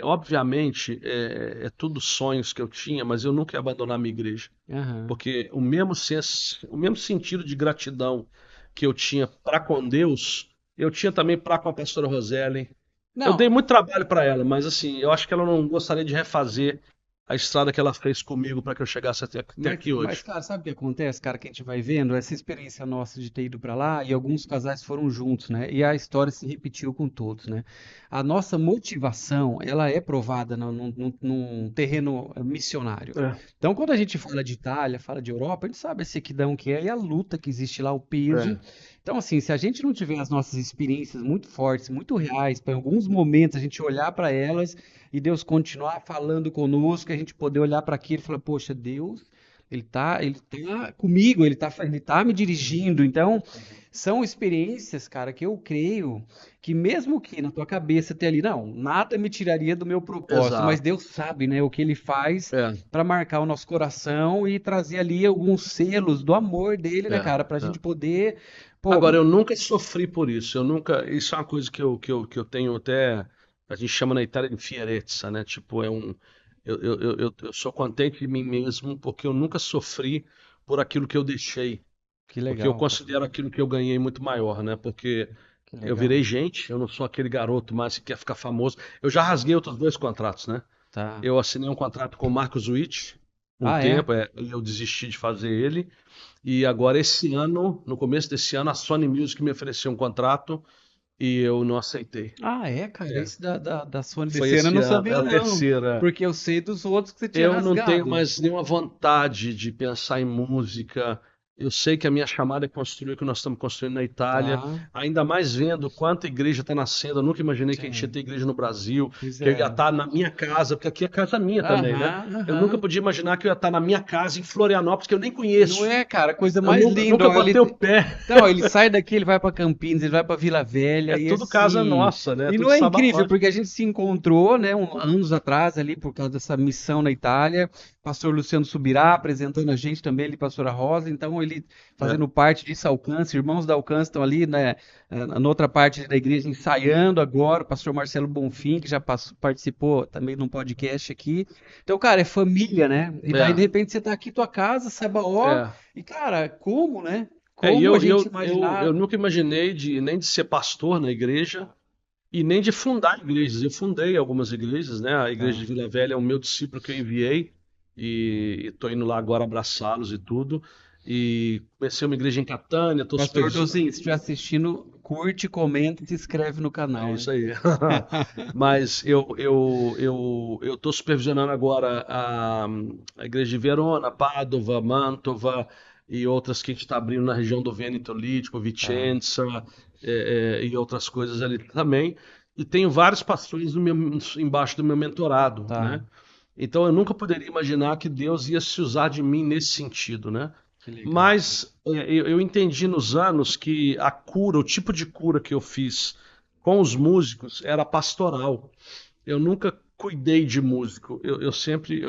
obviamente, é tudo sonhos que eu tinha, mas eu nunca ia abandonar a minha igreja. Aham. Porque o mesmo senso, o mesmo sentido de gratidão que eu tinha para com Deus, eu tinha também para com a pastora Rosellen. Eu dei Não, muito trabalho para ela, mas assim, eu acho que ela não gostaria de refazer a estrada que ela fez comigo para que eu chegasse até aqui mas, hoje. cara, sabe o que acontece, cara, que a gente vai vendo? Essa experiência nossa de ter ido pra lá e alguns casais foram juntos, né? E a história se repetiu com todos, né? A nossa motivação, ela é provada num terreno missionário. É, Então, quando a gente fala de Itália, fala de Europa, a gente sabe a sequidão que é e a luta que existe lá, o peso. é, Então, assim, se a gente não tiver as nossas experiências muito fortes, muito reais, para em alguns momentos a gente olhar para elas e Deus continuar falando conosco, a gente poder olhar para aquilo e falar, poxa, Deus, ele tá comigo, ele tá me dirigindo. Então, são experiências, cara, que eu creio que mesmo que na tua cabeça tenha ali, não, nada me tiraria do meu propósito, mas exato. Deus sabe, né, o que ele faz É, para marcar o nosso coração e trazer ali alguns selos do amor dele, né, é, cara, pra é. gente poder, pô, Agora, eu nunca sofri por isso. Eu nunca. Isso é uma coisa que eu tenho até. A gente chama na Itália de fierezza, né? Tipo, é um. Eu sou contente de mim mesmo porque eu nunca sofri por aquilo que eu deixei. que Porque eu legal, cara, considero aquilo que eu ganhei muito maior, né? Porque que eu virei legal. gente, eu não sou aquele garoto mais que quer ficar famoso. Eu já rasguei outros dois contratos, né? Tá. Eu assinei um contrato com o Marcos Witt um Ah, é? tempo, e eu desisti de fazer ele. E agora, esse ano, no começo desse ano, a Sony Music me ofereceu um contrato e eu não aceitei. Ah, é, cara, É, esse da Sony foi desse ano eu esse não ano, é sabia, a não, terceira. porque eu sei dos outros que você tinha Eu não tenho rasgado. mais nenhuma vontade de pensar em música. Eu sei que a minha chamada é construir o que nós estamos construindo na Itália, Tá, ainda mais vendo quanta igreja está nascendo. Eu nunca imaginei que a gente ia sim, ter igreja no Brasil, pois que eu ia é. estar na minha casa, porque aqui é casa minha também, né? Aham, Eu nunca aham. podia imaginar que eu ia estar na minha casa em Florianópolis, que eu nem Não conheço. é, cara, coisa Eu mais nunca, linda. nunca Ó, botei o pé. então, ó, ele sai daqui, ele vai pra Campinas, ele vai pra Vila Velha É e tudo casa assim, nossa, né? É e tudo não é incrível Sabaródio. porque a gente se encontrou, né, anos atrás ali por causa dessa missão na Itália. Pastor Luciano Subirá apresentando a gente também, ele, pastora Rosa, então ele É, fazendo parte disso, Alcance, irmãos da Alcance estão ali, né, na outra parte da igreja ensaiando agora, o pastor Marcelo Bonfim, que já participou também num podcast aqui. Então, cara, é família, né? E daí de é, repente você tá aqui tua casa, Sabaó, é. e, cara, como, né? E Como a gente eu imaginava. nunca imaginei nem de ser pastor na igreja e nem de fundar igrejas. Eu fundei algumas igrejas, né? A igreja de Tá. Vila Velha é o meu discípulo que eu enviei e estou indo lá agora abraçá-los e tudo. E comecei uma igreja em Catânia, estou Pastor supervisionando. Dozinho, se estiver assistindo, curte, comenta e se inscreve no É canal, hein? isso aí. Mas eu estou supervisionando agora a igreja de Verona, Padova, Mantova e outras que a gente está abrindo na região do Vêneto Lítico, Tá. Vicenza, e outras coisas ali também. E tenho vários pastores embaixo do meu mentorado, Tá. né? Então eu nunca poderia imaginar que Deus ia se usar de mim nesse sentido, né? Que legal, cara. Mas eu entendi nos anos que a cura, o tipo de cura que eu fiz com os músicos era pastoral. Eu nunca cuidei de músico. Eu sempre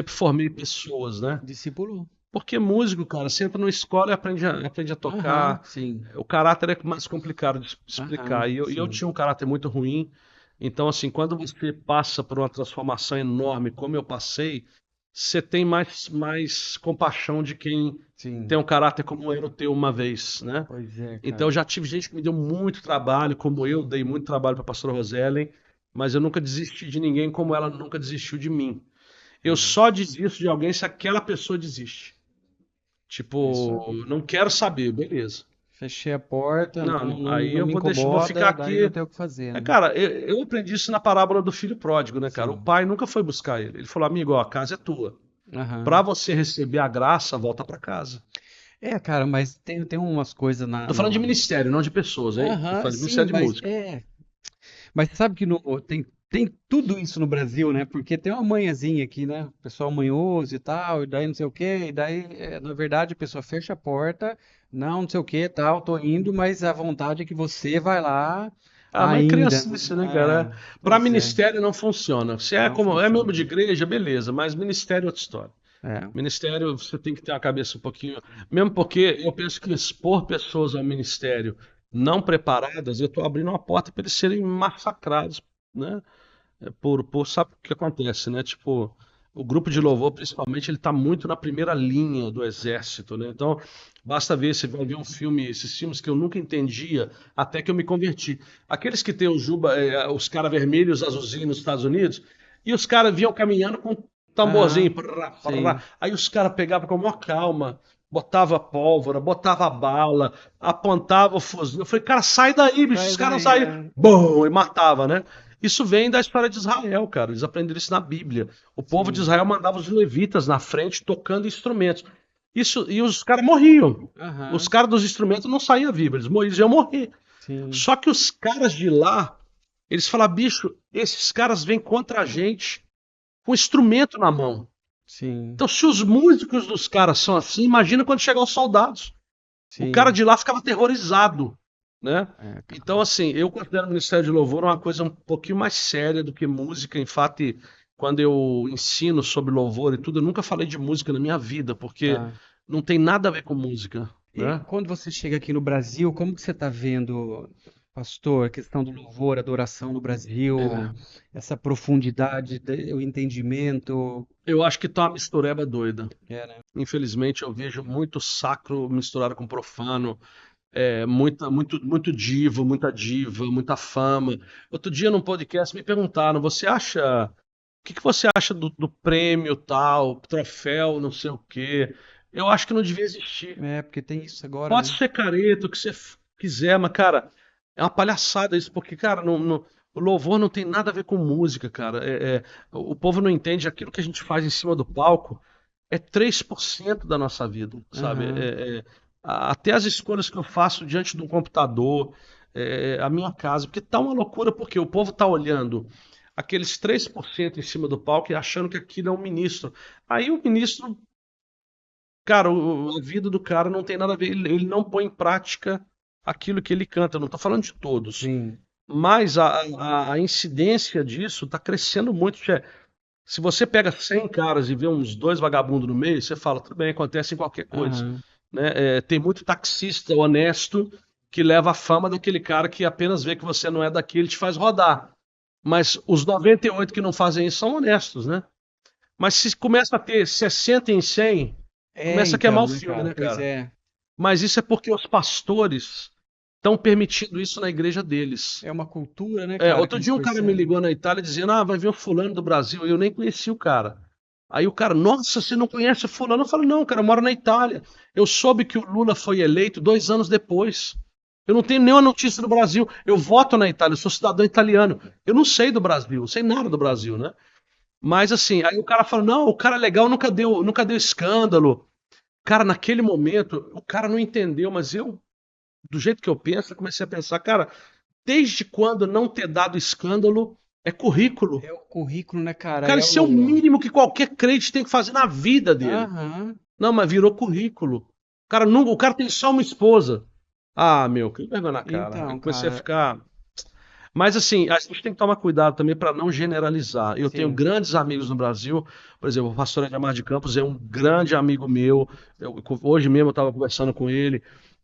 formei pessoas, né? Discípulo. Porque músico, cara, você entra numa escola e aprende a Aham, tocar. sim. O caráter é mais complicado de explicar. Aham, E eu sim. tinha um caráter muito ruim. Então, assim, quando você passa por uma transformação enorme, como eu passei, você tem mais compaixão de quem tem Sim. um caráter como era o teu uma vez, né? Pois é, Então, eu cara. já tive gente que me deu muito trabalho, como eu dei muito trabalho para a pastora Rosellen, mas eu nunca desisti de ninguém como ela nunca desistiu de mim. Eu É. só desisto de alguém se aquela pessoa desiste. Isso Tipo, aí. não quero saber, beleza. Fechei a porta, Não, aí não eu me vou ficar incomoda, daí não aqui. tem o que fazer, É, né? cara, eu aprendi isso na parábola do filho pródigo, né, cara? O Sim. pai nunca foi buscar ele. Ele falou, amigo, ó, a casa é tua. Pra Aham. você receber a graça, volta pra casa. É, cara, mas tem umas coisas Tô falando de ministério, não de pessoas, hein? Tô Aham, falando de sim, ministério de mas música. é. Mas sabe que tem tudo isso no Brasil, né? Porque tem uma manhãzinha aqui, né? O pessoal manhoso e tal, e daí não sei o quê, e daí, na verdade, a pessoa fecha a porta, não sei o quê, tal, tô indo, mas a vontade é que você vai lá Ah, mas é ainda. criancice, né, cara? Pra Pois é, ministério não funciona. Se é não como é membro de funciona. igreja, beleza, mas ministério é outra história. É, Ministério, você tem que ter a cabeça um pouquinho. Mesmo porque eu penso que expor pessoas ao ministério não preparadas, eu estou abrindo uma porta para eles serem massacrados, né? Sabe o que acontece, né? Tipo, o grupo de louvor, principalmente, ele está muito na primeira linha do exército, né? Então, basta ver, você vai ver um filme, esses filmes que eu nunca entendia, até que eu me converti. Aqueles que tem o Juba, os caras vermelhos, azulzinhos nos Estados Unidos, e os caras vinham caminhando com um tamborzinho, aham, prrrá, prrrá. sim. Aí os caras pegavam com a maior calma, botava pólvora, botava bala, apontava o fuzil. Eu falei, cara, sai daí, bicho, Sai os caras daí, saíram, bum, e matava, né? Isso vem da história de Israel, cara. Eles aprenderam isso na Bíblia. O povo de sim. Israel mandava os levitas na frente tocando instrumentos. Isso, e os caras morriam. Os Aham, caras dos instrumentos não saíam vivos, eles iam morrer. sim, Só que os caras de lá, eles falam, bicho, esses caras vêm contra a gente com instrumento na mão. sim, Então, se os músicos dos caras são assim, imagina quando chegar os soldados. O cara sim. de lá ficava aterrorizado, né? É, Então, cara. assim, eu considero o Ministério de Louvor uma coisa um pouquinho mais séria do que música. Em fato, quando eu ensino sobre louvor e tudo, eu nunca falei de música na minha vida, porque Tá. não tem nada a ver com música, E né? quando você chega aqui no Brasil, como que você está vendo, pastor, a questão do louvor, adoração no Brasil, É, essa profundidade, o entendimento? eu acho que tá uma mistureba doida. É, né? Infelizmente, eu vejo muito sacro misturado com profano, muito muita diva, muita fama. Outro dia, num podcast, me perguntaram: o que você acha do prêmio tal, troféu, não sei o quê? Eu acho que não devia existir. É, porque tem isso agora, Pode né? ser careta, o que você quiser, mas, cara, é uma palhaçada isso, porque, cara, o louvor não tem nada a ver com música, cara. O povo não entende aquilo que a gente faz em cima do palco é 3% da nossa vida, sabe? Aham, Até as escolhas que eu faço diante de um computador, a minha casa, porque tá uma loucura, porque o povo tá olhando aqueles 3% em cima do palco e achando que aquilo é um ministro. Aí o ministro, cara, a vida do cara não tem nada a ver, ele não põe em prática aquilo que ele canta. Eu não tô falando de todos, sim. mas a incidência disso está crescendo muito. Se você pega 100 caras e vê uns dois vagabundos no meio, você fala, tudo bem, acontece em qualquer coisa. Aham. Né? Tem muito taxista honesto que leva a fama daquele cara que apenas vê que você não é daqui, ele te faz rodar. Mas os 98 que não fazem isso são honestos, né? Mas se começa a ter 60 em 100, É, começa a queimar então, o né, filme, cara? né, Pois cara? é. Mas isso é porque os pastores estão permitindo isso na igreja deles. É uma cultura, né, cara, que Outro eles dia um cara me percebem. ligou na Itália dizendo: Ah, vai ver o fulano do Brasil. Eu nem conheci o cara. Aí o cara, nossa, você não conhece o fulano? Eu falo, não, cara, eu moro na Itália. Eu soube que o Lula foi eleito 2 anos depois. Eu não tenho nenhuma notícia do Brasil. Eu voto na Itália, eu sou cidadão italiano. Eu não sei do Brasil, não sei nada do Brasil, né? Mas assim, aí o cara fala, não, o cara é legal, nunca deu escândalo. Cara, naquele momento, o cara não entendeu, mas eu, do jeito que eu penso, eu comecei a pensar, cara, desde quando não ter dado escândalo é currículo? É o currículo, né, cara? Cara, É isso é o o. mínimo que qualquer crente tem que fazer na vida dele. Aham. Não, mas virou currículo. O cara tem só uma esposa. Ah, meu, que vergonha na cara. Eu Então, comecei a cara, ficar. Mas assim, a gente tem que tomar cuidado também para não generalizar. Eu tenho sim, grandes amigos no Brasil, por exemplo, o pastor Edmar de Campos é um grande amigo meu. Hoje mesmo eu estava conversando com ele.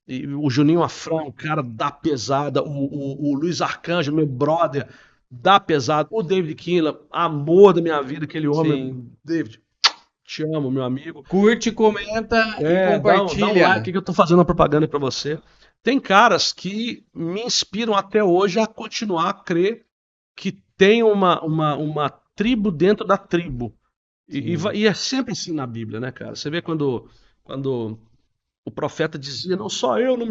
E o Juninho Afrão, um cara da pesada. O Luiz Arcanjo, meu brother, da pesada. O David Kinla, amor da minha vida, aquele sim. homem. David, te amo, meu amigo. Curte, comenta e Dá um like compartilha. que eu tô fazendo uma propaganda para você. Tem caras que me inspiram até hoje a continuar a crer que tem uma tribo dentro da tribo. E Sim. é sempre assim na Bíblia, né, cara? Você vê quando O profeta dizia, não só eu, não,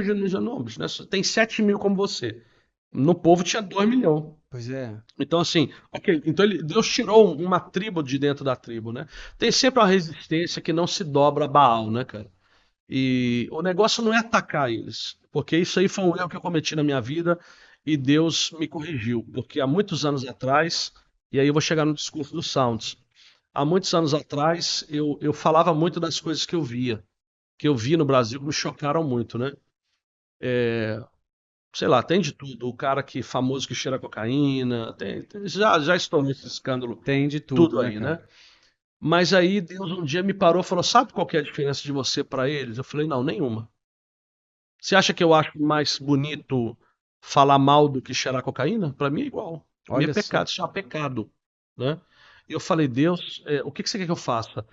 bicho, né? Tem 7 mil como você. No povo tinha 2 milhões. Pois é. Então, assim, ok, então Deus tirou uma tribo de dentro da tribo, né? Tem sempre uma resistência que não se dobra a Baal, né, cara? E o negócio não é atacar eles, porque isso aí foi um erro que eu cometi na minha vida e Deus me corrigiu, porque há muitos anos atrás, e aí eu vou chegar no discurso dos Sounds, há muitos anos atrás eu falava muito das coisas que eu vi no Brasil que me chocaram muito, né? Sei lá, tem de tudo. O cara que famoso que cheira cocaína, já estourou esse escândalo Tem de tudo, tudo né, aí, cara? né? Mas aí Deus um dia me parou e falou: sabe qual que é a diferença de você para eles? Eu falei: não, nenhuma. Você acha que eu acho mais bonito falar mal do que cheirar cocaína? Para mim é igual. Para mim é Olha só. pecado, isso é pecado, né? E eu falei: Deus, o que que você quer que eu faça?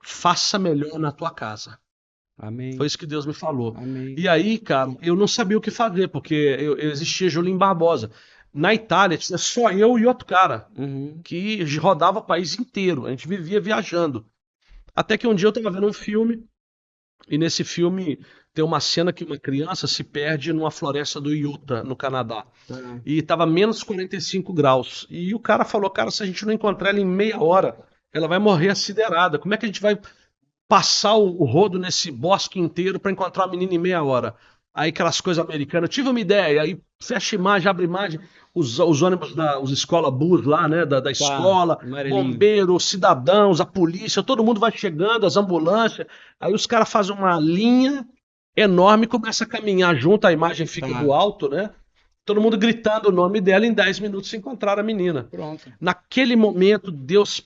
Faça melhor na tua casa. Foi Amém. isso que Deus me falou. Amém. E aí, cara, eu não sabia o que fazer, porque eu existia Julinho Barbosa. Na Itália tinha só eu e outro cara, Uhum. que rodava o país inteiro. A gente vivia viajando. Até que um dia eu estava vendo um filme, e nesse filme tem uma cena que uma criança se perde numa floresta do Utah, no Canadá. Tá. E estava menos 45 graus. E o cara falou, cara, se a gente não encontrar ela em meia hora, ela vai morrer aciderada. Como é que a gente vai passar o rodo nesse bosque inteiro para encontrar a menina em meia hora? Aí aquelas coisas americanas, eu tive uma ideia, aí fecha imagem, abre imagem, os ônibus os escola bus lá, né, da Tá. escola, Amarelinho. bombeiros, cidadãos, a polícia, todo mundo vai chegando, as ambulâncias, aí os caras fazem uma linha enorme e começa a caminhar junto, a imagem fica Tá. do alto, né? Todo mundo gritando o nome dela, em 10 minutos se encontraram a menina. Pronto. Naquele momento, Deus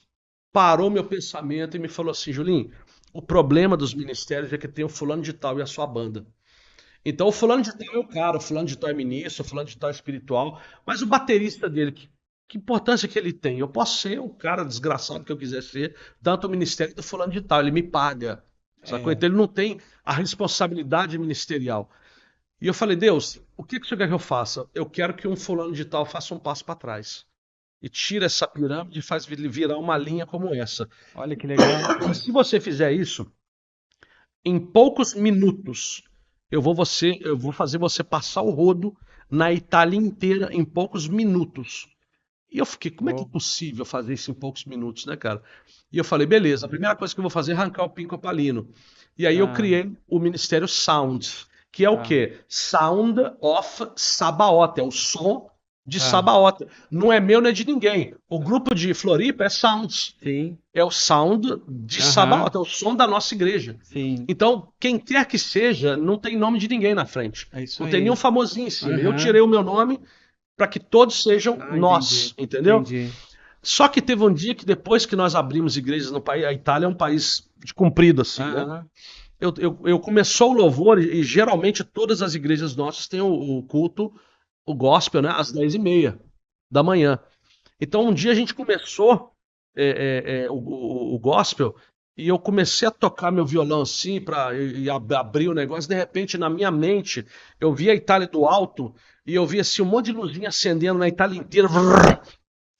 parou meu pensamento e me falou assim, Julinho, o problema dos ministérios é que tem o fulano de tal e a sua banda. Então o fulano de tal é o cara, o fulano de tal é ministro, o fulano de tal é espiritual, mas o baterista dele, que importância que ele tem? Eu posso ser o cara desgraçado que eu quiser ser, tanto o ministério do fulano de tal, ele me paga. Sacou? É. Então ele não tem a responsabilidade ministerial. E eu falei, Deus, o que que o senhor quer que eu faça? Eu quero que um fulano de tal faça um passo para trás. E tira essa pirâmide e faz virar uma linha como essa. Olha que legal. Se você fizer isso, em poucos minutos, eu vou fazer você passar o rodo na Itália inteira em poucos minutos. E eu fiquei, como é que é Oh, possível fazer isso em poucos minutos, né, cara? E eu falei, beleza, a primeira coisa que eu vou fazer é arrancar o Pinco Palino. E aí eu tá. criei o Ministério Sound, que é o Tá. quê? Sound of Sabaoth, é o som de Tá. Sabaoth. Não é meu, não é de ninguém. O grupo de Floripa é Sounds. Sim. É o sound de Aham. Sabaoth, é o som da nossa igreja. Sim. Então, quem quer que seja, não tem nome de ninguém na frente. É isso Não tem nenhum aí. famosinho em cima. Eu Aham. tirei o meu nome para que todos sejam Ah, nós, entendi. entendeu? Entendi. Só que teve um dia que depois que nós abrimos igrejas no país, a Itália é um país de comprido assim, né? Aham. Eu começou o louvor e geralmente todas as igrejas nossas têm o culto, o gospel, né? Às 10h30 da manhã. Então um dia a gente começou o gospel e eu comecei a tocar meu violão assim para abrir o negócio. De repente, na minha mente, eu vi a Itália do alto e eu vi assim um monte de luzinha acendendo na Itália inteira.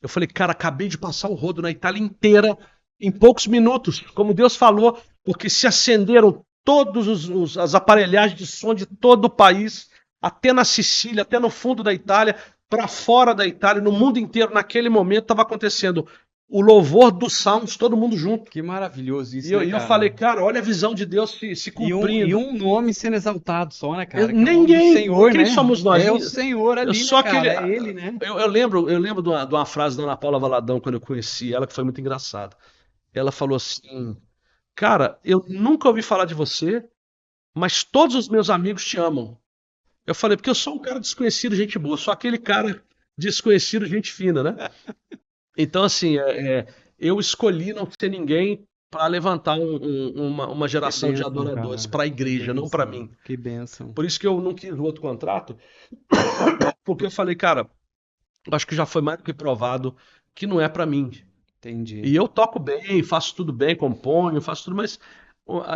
Eu falei, cara, acabei de passar o rodo na Itália inteira em poucos minutos, como Deus falou, porque se acenderam todas as aparelhagens de som de todo o país, até na Sicília, até no fundo da Itália, para fora da Itália, no mundo inteiro, naquele momento estava acontecendo o louvor dos salmos, todo mundo junto. Que maravilhoso E isso, eu, né, e eu falei, cara? cara, olha a visão de Deus se E cumprindo. um nome sendo exaltado só, né, cara? Que é o nome do Ninguém, Senhor, quem né? somos nós? É o Senhor Eu ali, né, sou aquele. cara? É Ele, né? Eu lembro de uma frase da Ana Paula Valadão quando eu conheci ela, que foi muito engraçada. Ela falou assim: cara, eu nunca ouvi falar de você, mas todos os meus amigos te amam. Eu falei, porque eu sou um cara desconhecido, gente boa, sou aquele cara desconhecido, gente fina, né? Então, assim, eu escolhi não ser ninguém para levantar uma Que geração de bênção, adoradores cara. para a Que igreja, não para bênção. mim. Que bênção. Por isso que eu não quis o outro contrato, porque eu falei, cara, eu acho que já foi mais do que provado que não é para mim. Entendi. E eu toco bem, faço tudo bem, componho, faço tudo, mas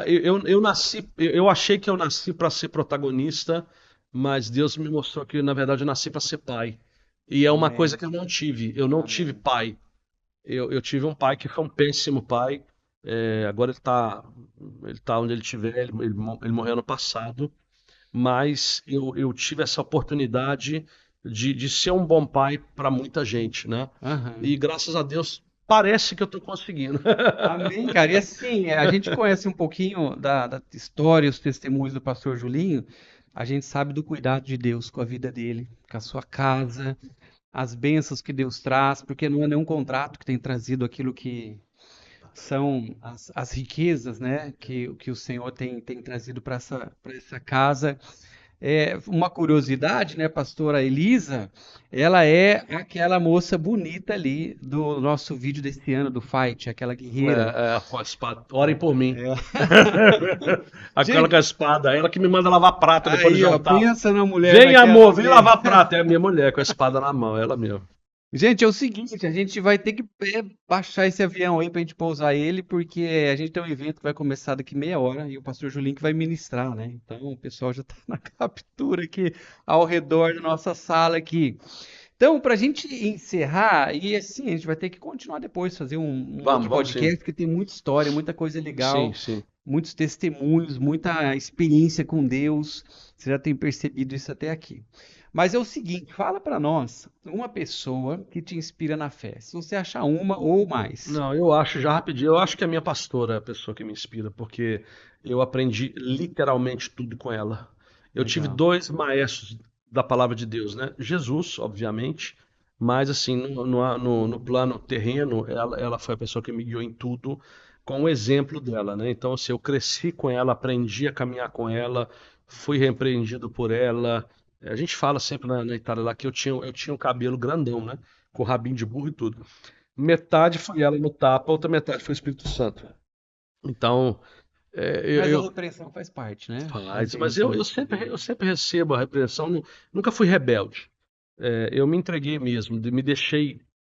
eu nasci, eu achei que eu nasci para ser protagonista, mas Deus me mostrou que na verdade eu nasci para ser pai. E é uma coisa Amém. que eu não tive. Eu não tive Amém. pai. Eu tive um pai que foi um péssimo pai. Agora ele tá onde ele estiver, ele morreu ano passado, mas eu tive essa oportunidade de ser um bom pai para muita gente, né? Aham. E graças a Deus parece que eu estou conseguindo. Amém, cara. E assim, a gente conhece um pouquinho da história, os testemunhos do pastor Julinho, a gente sabe do cuidado de Deus com a vida dele, com a sua casa, as bênçãos que Deus traz, porque não é nenhum contrato que tem trazido aquilo que são as riquezas, né, que o Senhor tem trazido para essa casa. Uma curiosidade, né, pastora Elisa, ela é aquela moça bonita ali do nosso vídeo desse ano do Fight, aquela guerreira. Com a espada. Orem por mim. É. Aquela com Gente, a espada, ela que me manda lavar prato depois do aí, ó, jantar. pensa na mulher Vem, daquela. amor, vem lavar prato. É a minha mulher com a espada na mão, ela mesmo. Gente, é o seguinte, a gente vai ter que baixar esse avião aí pra gente pousar ele, porque a gente tem um evento que vai começar daqui meia hora e o pastor Julinho que vai ministrar, né? Então o pessoal já tá na captura aqui ao redor da nossa sala aqui. Então, pra gente encerrar, e assim, a gente vai ter que continuar depois, fazer um outro Vamos sim. podcast, porque tem muita história, muita coisa Sim, legal, sim. muitos testemunhos, muita experiência com Deus. Você já tem percebido isso até aqui. Mas é o seguinte, fala pra nós uma pessoa que te inspira na fé. Se você achar uma ou mais. Não, eu acho, já rapidinho, eu acho que a minha pastora é a pessoa que me inspira, porque eu aprendi literalmente tudo com ela. Eu tive Legal. dois maestros da palavra de Deus, né? Jesus, obviamente, mas assim, no plano terreno, ela foi a pessoa que me guiou em tudo, com o exemplo dela, né? Então, assim, eu cresci com ela, aprendi a caminhar com ela, fui repreendido por ela. A gente fala sempre na Itália lá que eu tinha um cabelo grandão, né? Com rabinho de burro e tudo. Metade foi ela no tapa, a outra metade foi o Espírito Santo. Então, Mas a repreensão faz parte, né? Faz faz. Mas parte. eu sempre recebo a repreensão. Nunca fui rebelde. Eu me entreguei mesmo,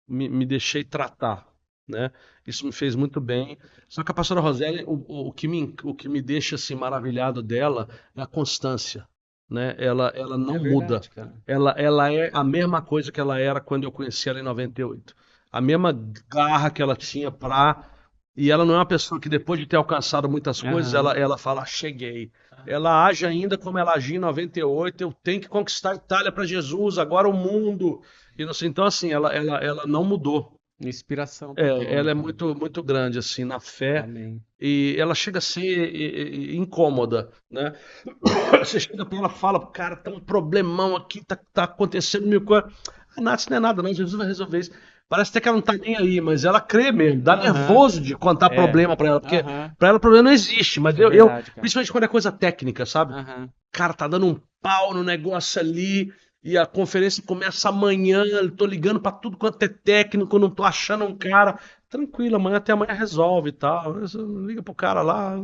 me deixei tratar, né? Isso me fez muito bem. Só que a pastora Rosélia, o que me deixa assim maravilhado dela é a constância, né? Ela É não muda. verdade, cara. Ela é a mesma coisa que ela era quando eu conheci ela em 98. A mesma garra que ela tinha pra. E ela não é uma pessoa que depois de ter alcançado muitas coisas, ela, Aham. ela fala, "Ah, cheguei." Ela age ainda como ela agia em 98. Eu tenho que conquistar a Itália para Jesus, agora o mundo. E não sei, então, assim, ela não mudou. Inspiração total, né, Ela é cara? muito, muito grande, assim, na fé. Amém. E ela chega a ser incômoda, né? Você chega pra ela e fala, cara, tá um problemão aqui, tá acontecendo mil coisas. Nath, isso não é nada, não. Jesus vai resolver isso. Parece até que ela não tá nem aí, mas ela crê mesmo. Dá Aham. nervoso de contar É. problema pra ela, porque Aham. pra ela o problema não existe. Mas É eu, verdade, cara. principalmente quando é coisa técnica, sabe? Aham. Cara, tá dando um pau no negócio ali. E a conferência começa amanhã. Eu tô ligando pra tudo quanto é técnico, não tô achando um cara. Tranquilo, amanhã até amanhã resolve e tal. Você liga pro cara lá.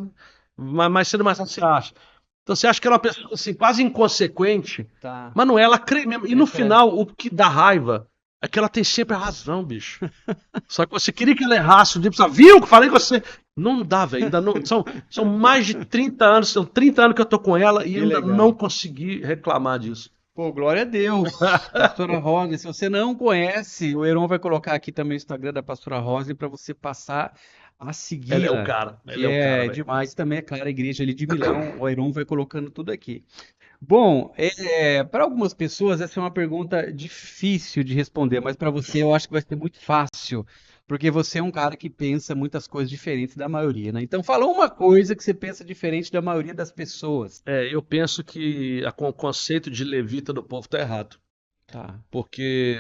Mas mais cedo, mais tarde você acha. Então você acha que ela é uma pessoa assim, quase inconsequente, Tá. mas não é, ela crê mesmo. E É no fé. final, o que dá raiva é que ela tem sempre a razão, bicho. Só que você queria que ela errasse, o dia você viu que eu falei com você? Não dá, velho. Ainda não, são mais de 30 anos, são 30 anos que eu tô com ela e Que ainda não legal. consegui reclamar disso. Pô, glória a Deus. Pastora Rosa, se você não conhece, o Heron vai colocar aqui também o Instagram da Pastora Rosa para você passar a Ela é o segui-la, cara, que ele é o cara, é velho. demais. Também é claro, a igreja ali de Milão, o Heron vai colocando tudo aqui. Bom, para algumas pessoas essa é uma pergunta difícil de responder, mas para você eu acho que vai ser muito fácil, porque você é um cara que pensa muitas coisas diferentes da maioria, né? Então fala uma coisa que você pensa diferente da maioria das pessoas. Eu penso que o conceito de levita do povo tá errado. Tá, Porque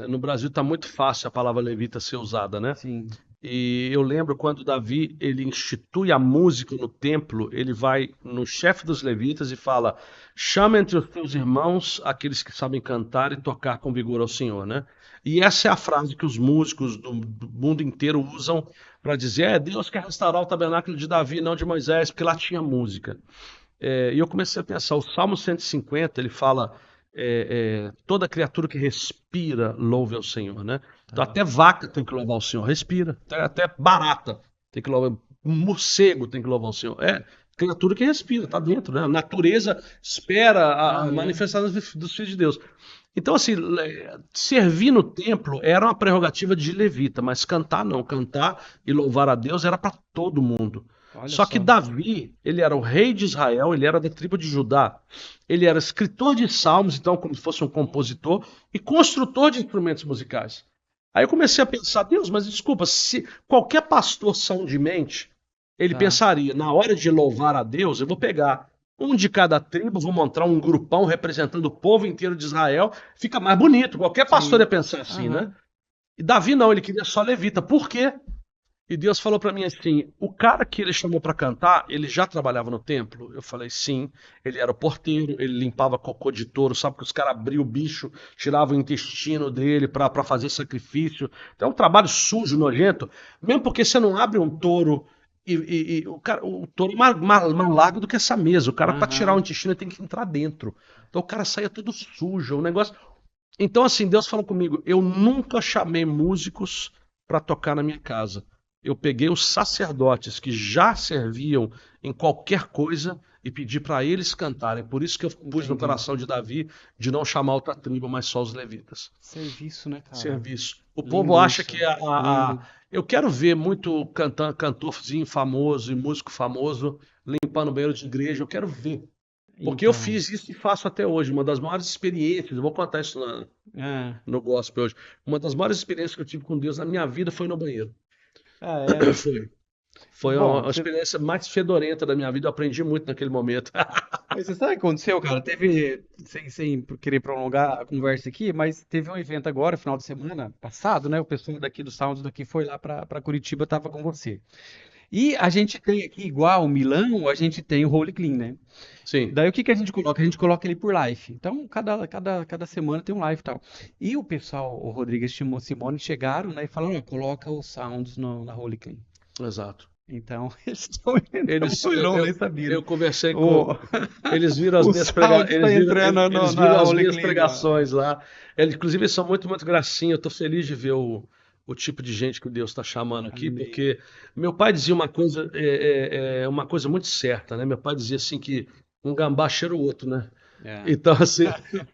no Brasil tá muito fácil a palavra levita ser usada, né? sim. E eu lembro quando Davi ele institui a música no templo, ele vai no chefe dos levitas e fala: chama entre os teus irmãos aqueles que sabem cantar e tocar com vigor ao Senhor, né? E essa é a frase que os músicos do mundo inteiro usam para dizer: Deus quer restaurar o tabernáculo de Davi, não de Moisés, porque lá tinha música. E eu comecei a pensar, o Salmo 150, ele fala, toda criatura que respira louve ao Senhor, né? Então Tá. até vaca tem que louvar o Senhor, respira. Até barata tem que louvar, um morcego tem que louvar o Senhor. Criatura que respira, tá dentro, né? A natureza espera a Aham. manifestação dos filhos de Deus. Então, assim, servir no templo era uma prerrogativa de levita, mas cantar não. Cantar e louvar a Deus era para todo mundo. Olha Só que só. Davi, ele era o rei de Israel, ele era da tribo de Judá. Ele era escritor de salmos, então, como se fosse um compositor, e construtor de instrumentos musicais. Aí eu comecei a pensar, Deus, mas desculpa, se qualquer pastor são de mente, ele Tá. pensaria, na hora de louvar a Deus, eu vou pegar um de cada tribo, vou montar um grupão representando o povo inteiro de Israel, fica mais bonito. Qualquer pastor ia Sim. pensar assim, né? Aham. E Davi não, ele queria só levita. Por quê? E Deus falou para mim assim: o cara que ele chamou para cantar, ele já trabalhava no templo? Eu falei sim. Ele era o porteiro, ele limpava cocô de touro, sabe que os caras abriam o bicho, tiravam o intestino dele para fazer sacrifício. Então é um trabalho sujo, nojento, mesmo porque você não abre um touro e o touro é mais largo do que essa mesa. O cara para tirar o Aham. intestino ele tem que entrar dentro. Então o cara saía todo sujo, um negócio. Então, assim, Deus falou comigo: eu nunca chamei músicos para tocar na minha casa. Eu peguei os sacerdotes que já serviam em qualquer coisa e pedi para eles cantarem. Por isso que eu pus no Entendi. coração de Davi de não chamar outra tribo, mas só os levitas. Serviço, né, cara? Serviço. O povo Lindo acha isso. que Lindo. eu quero ver muito cantorzinho famoso e músico famoso limpando banheiro de igreja. Eu quero ver. Porque eu Então. fiz isso e faço até hoje. Uma das maiores experiências, eu vou contar isso É. no gospel hoje. Uma das maiores experiências que eu tive com Deus na minha vida foi no banheiro. Ah, é. Foi. Foi Bom, a experiência mais fedorenta da minha vida. Eu aprendi muito naquele momento. mas você sabe o que aconteceu, cara? Teve, sem querer prolongar a conversa aqui, mas teve um evento agora, final de semana passado, né? O pessoal daqui do Sounds daqui foi lá pra Curitiba, tava com você. E a gente tem aqui, igual o Milão, a gente tem o Holy Clean, né? Sim. Daí o que que a gente coloca? A gente coloca ele por live. Então, cada semana tem um live e tal. E o pessoal, o Rodrigues e o Simone chegaram, né, e falaram, ó, coloca os sounds na Holy Clean. Exato. Então, eles estão entrando Eles, no eu, Milão, nem eu, sabia, né? eu conversei O, com. Eles viram as o minhas prega, sound está entrando eles viram na as Holy minhas Clean lá. pregações lá. Eles, inclusive, eles são muito, muito gracinha. Eu estou feliz de ver o tipo de gente que Deus está chamando aqui, Amém. porque meu pai dizia uma coisa muito certa, né? Meu pai dizia assim que um gambá cheira o outro, né? É. Então, assim,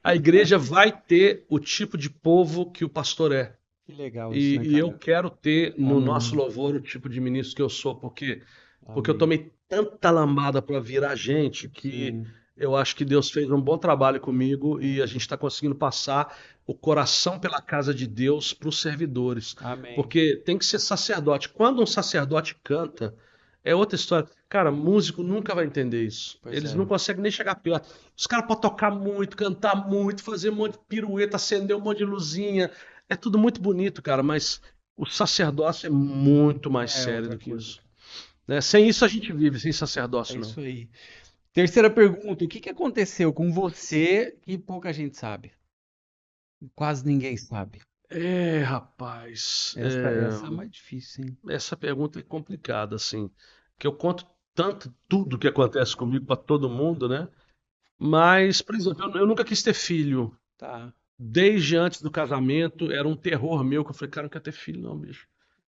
a igreja vai ter o tipo de povo que o pastor é. Que legal isso, né, E eu cara? quero ter no nosso Amém. louvor o tipo de ministro que eu sou, porque eu Amém. tomei tanta lambada para virar gente que Sim. eu acho que Deus fez um bom trabalho comigo e a gente está conseguindo passar o coração pela casa de Deus para os servidores. Amém. Porque tem que ser sacerdote. Quando um sacerdote canta, é outra história. Cara, músico nunca vai entender isso. Pois Eles não é. conseguem nem chegar perto. Os caras podem tocar muito, cantar muito, fazer um monte de pirueta, acender um monte de luzinha. É tudo muito bonito, cara, mas o sacerdócio é muito mais É sério outra do que coisa. isso. Né? Sem isso a gente vive, sem É sacerdócio não. isso aí. Terceira pergunta: o que que aconteceu com você que pouca gente sabe? Quase ninguém sabe. Rapaz, Essa é mais difícil, hein? essa pergunta é complicada, assim, que eu conto tanto tudo que acontece comigo para todo mundo, né? Mas, por exemplo, eu nunca quis ter filho. Tá. Desde antes do casamento, era um terror meu, que eu falei, cara, eu não quero ter filho não, bicho.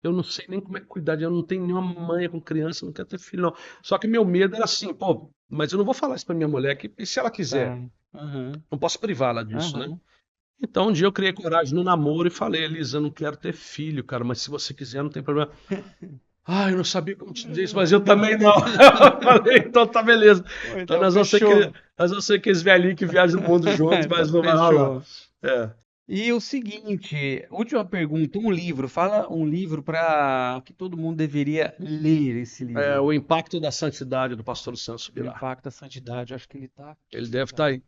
Eu não sei nem como é que cuidar de, eu não tenho nenhuma manha com criança, eu não quero ter filho não. Só que meu medo era assim, pô, mas eu não vou falar isso pra minha mulher, que, e se ela quiser? Tá. Aham. Não posso privá-la disso, né? Aham. Então um dia eu criei coragem no namoro e falei, Elisa, eu não quero ter filho, cara, mas se você quiser, não tem problema. Ah, eu não sabia como te dizer isso, mas eu também não. Eu falei, então tá beleza. Pô, Então então fechou. nós vamos ser aqueles velhinhos que viajam no mundo juntos, mas Então não vai rolar. fechou. É. E o seguinte, última pergunta, um livro, fala um livro para que todo mundo deveria ler esse livro. O impacto da santidade do pastor Luciano O Subirá. Impacto da Santidade, acho que ele tá Ele aqui, deve estar cara. aí.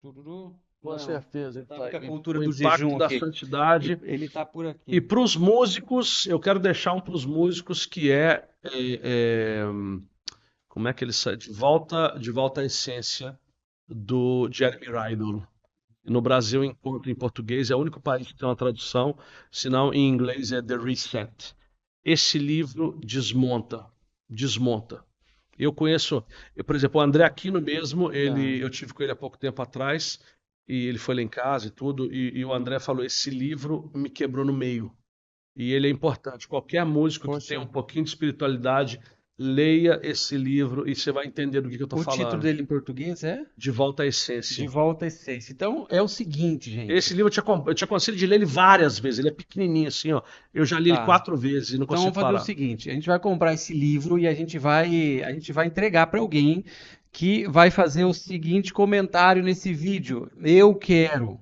Tururu? Com Não, certeza, ele está tava com a aí. cultura O do impacto jejum da aqui. santidade. Ele tá por E aqui. para os músicos, eu quero deixar um para os músicos que como é que ele sai? De volta à essência do Jeremy Rydell. No Brasil, enquanto em português, é o único país que tem uma tradução, senão em inglês é The Reset. Esse livro desmonta, desmonta. Por exemplo, o André Aquino mesmo, Tá. eu tive com ele há pouco tempo atrás, e ele foi lá em casa e tudo, e o André falou, esse livro me quebrou no meio. E ele é importante. Qualquer músico que tenha Poxa, um pouquinho de espiritualidade leia esse livro e você vai entender do que eu tô O título falando. dele em português é De Volta à De Essência. Volta à Essência. Então, é o seguinte, gente. Esse livro eu te aconselho de ler ele várias vezes. Ele é pequenininho assim, ó. Eu já li ele Tá. 4 vezes e não Então, consigo vamos fazer o parar. seguinte: a gente vai comprar esse livro e a gente vai entregar para alguém que vai fazer o seguinte comentário nesse vídeo: eu quero.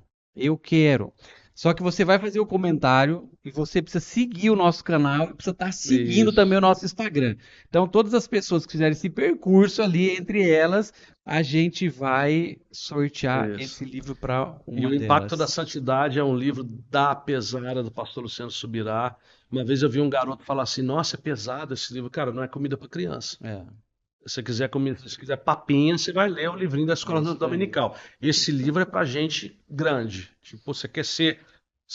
Só que você vai fazer o comentário e você precisa seguir o nosso canal e precisa estar seguindo também o Isso. nosso Instagram. Então, todas as pessoas que fizerem esse percurso ali, entre elas, a gente vai sortear Isso. esse livro para E uma o Impacto da delas. Santidade é um livro da pesada do pastor Luciano Subirá. Uma vez eu vi um garoto falar assim: Nossa, é pesado esse livro. Cara, não é comida para criança. É, Se você quiser comida, se você quiser papinha, você vai ler o livrinho da é Escola isso aí. Dominical. Esse livro é para gente grande. Tipo, você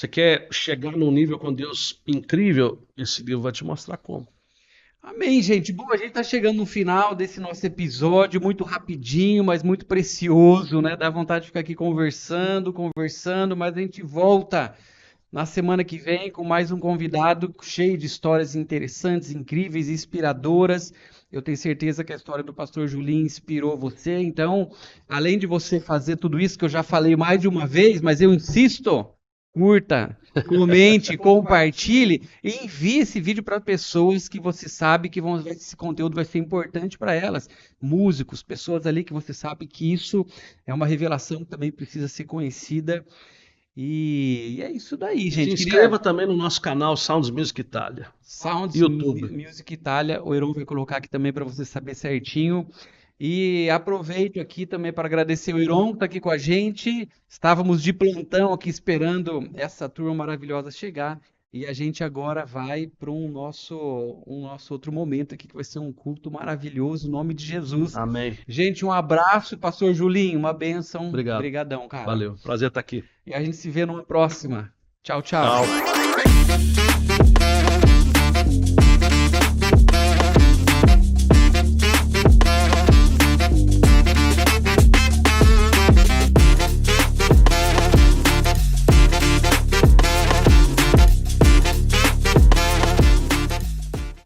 quer chegar num nível com Deus incrível? Esse livro vai te mostrar como. Amém, gente. Bom, a gente está chegando no final desse nosso episódio, muito rapidinho, mas muito precioso, né? Dá vontade de ficar aqui conversando, mas a gente volta na semana que vem com mais um convidado cheio de histórias interessantes, incríveis, inspiradoras. Eu tenho certeza que a história do pastor Julinho inspirou você. Então, além de você fazer tudo isso que eu já falei mais de uma vez, mas eu insisto, curta, comente, compartilhe e envie esse vídeo para pessoas que você sabe que esse conteúdo vai ser importante para elas. Músicos, pessoas ali que você sabe que isso é uma revelação que também precisa ser conhecida. E é isso daí, Se gente. inscreva também no nosso canal Sounds Music Itália. Sounds YouTube. Music Itália, o Heron vai colocar aqui também para você saber certinho. E aproveito aqui também para agradecer o Heron que está aqui com a gente. Estávamos de plantão aqui esperando essa turma maravilhosa chegar. E a gente agora vai para um nosso outro momento aqui, que vai ser um culto maravilhoso, em nome de Jesus. Amém. Gente, um abraço, Pastor Julinho, uma bênção. Obrigado. Obrigadão, cara. Valeu. Prazer estar aqui. E a gente se vê numa próxima. Tchau, tchau. Tchau.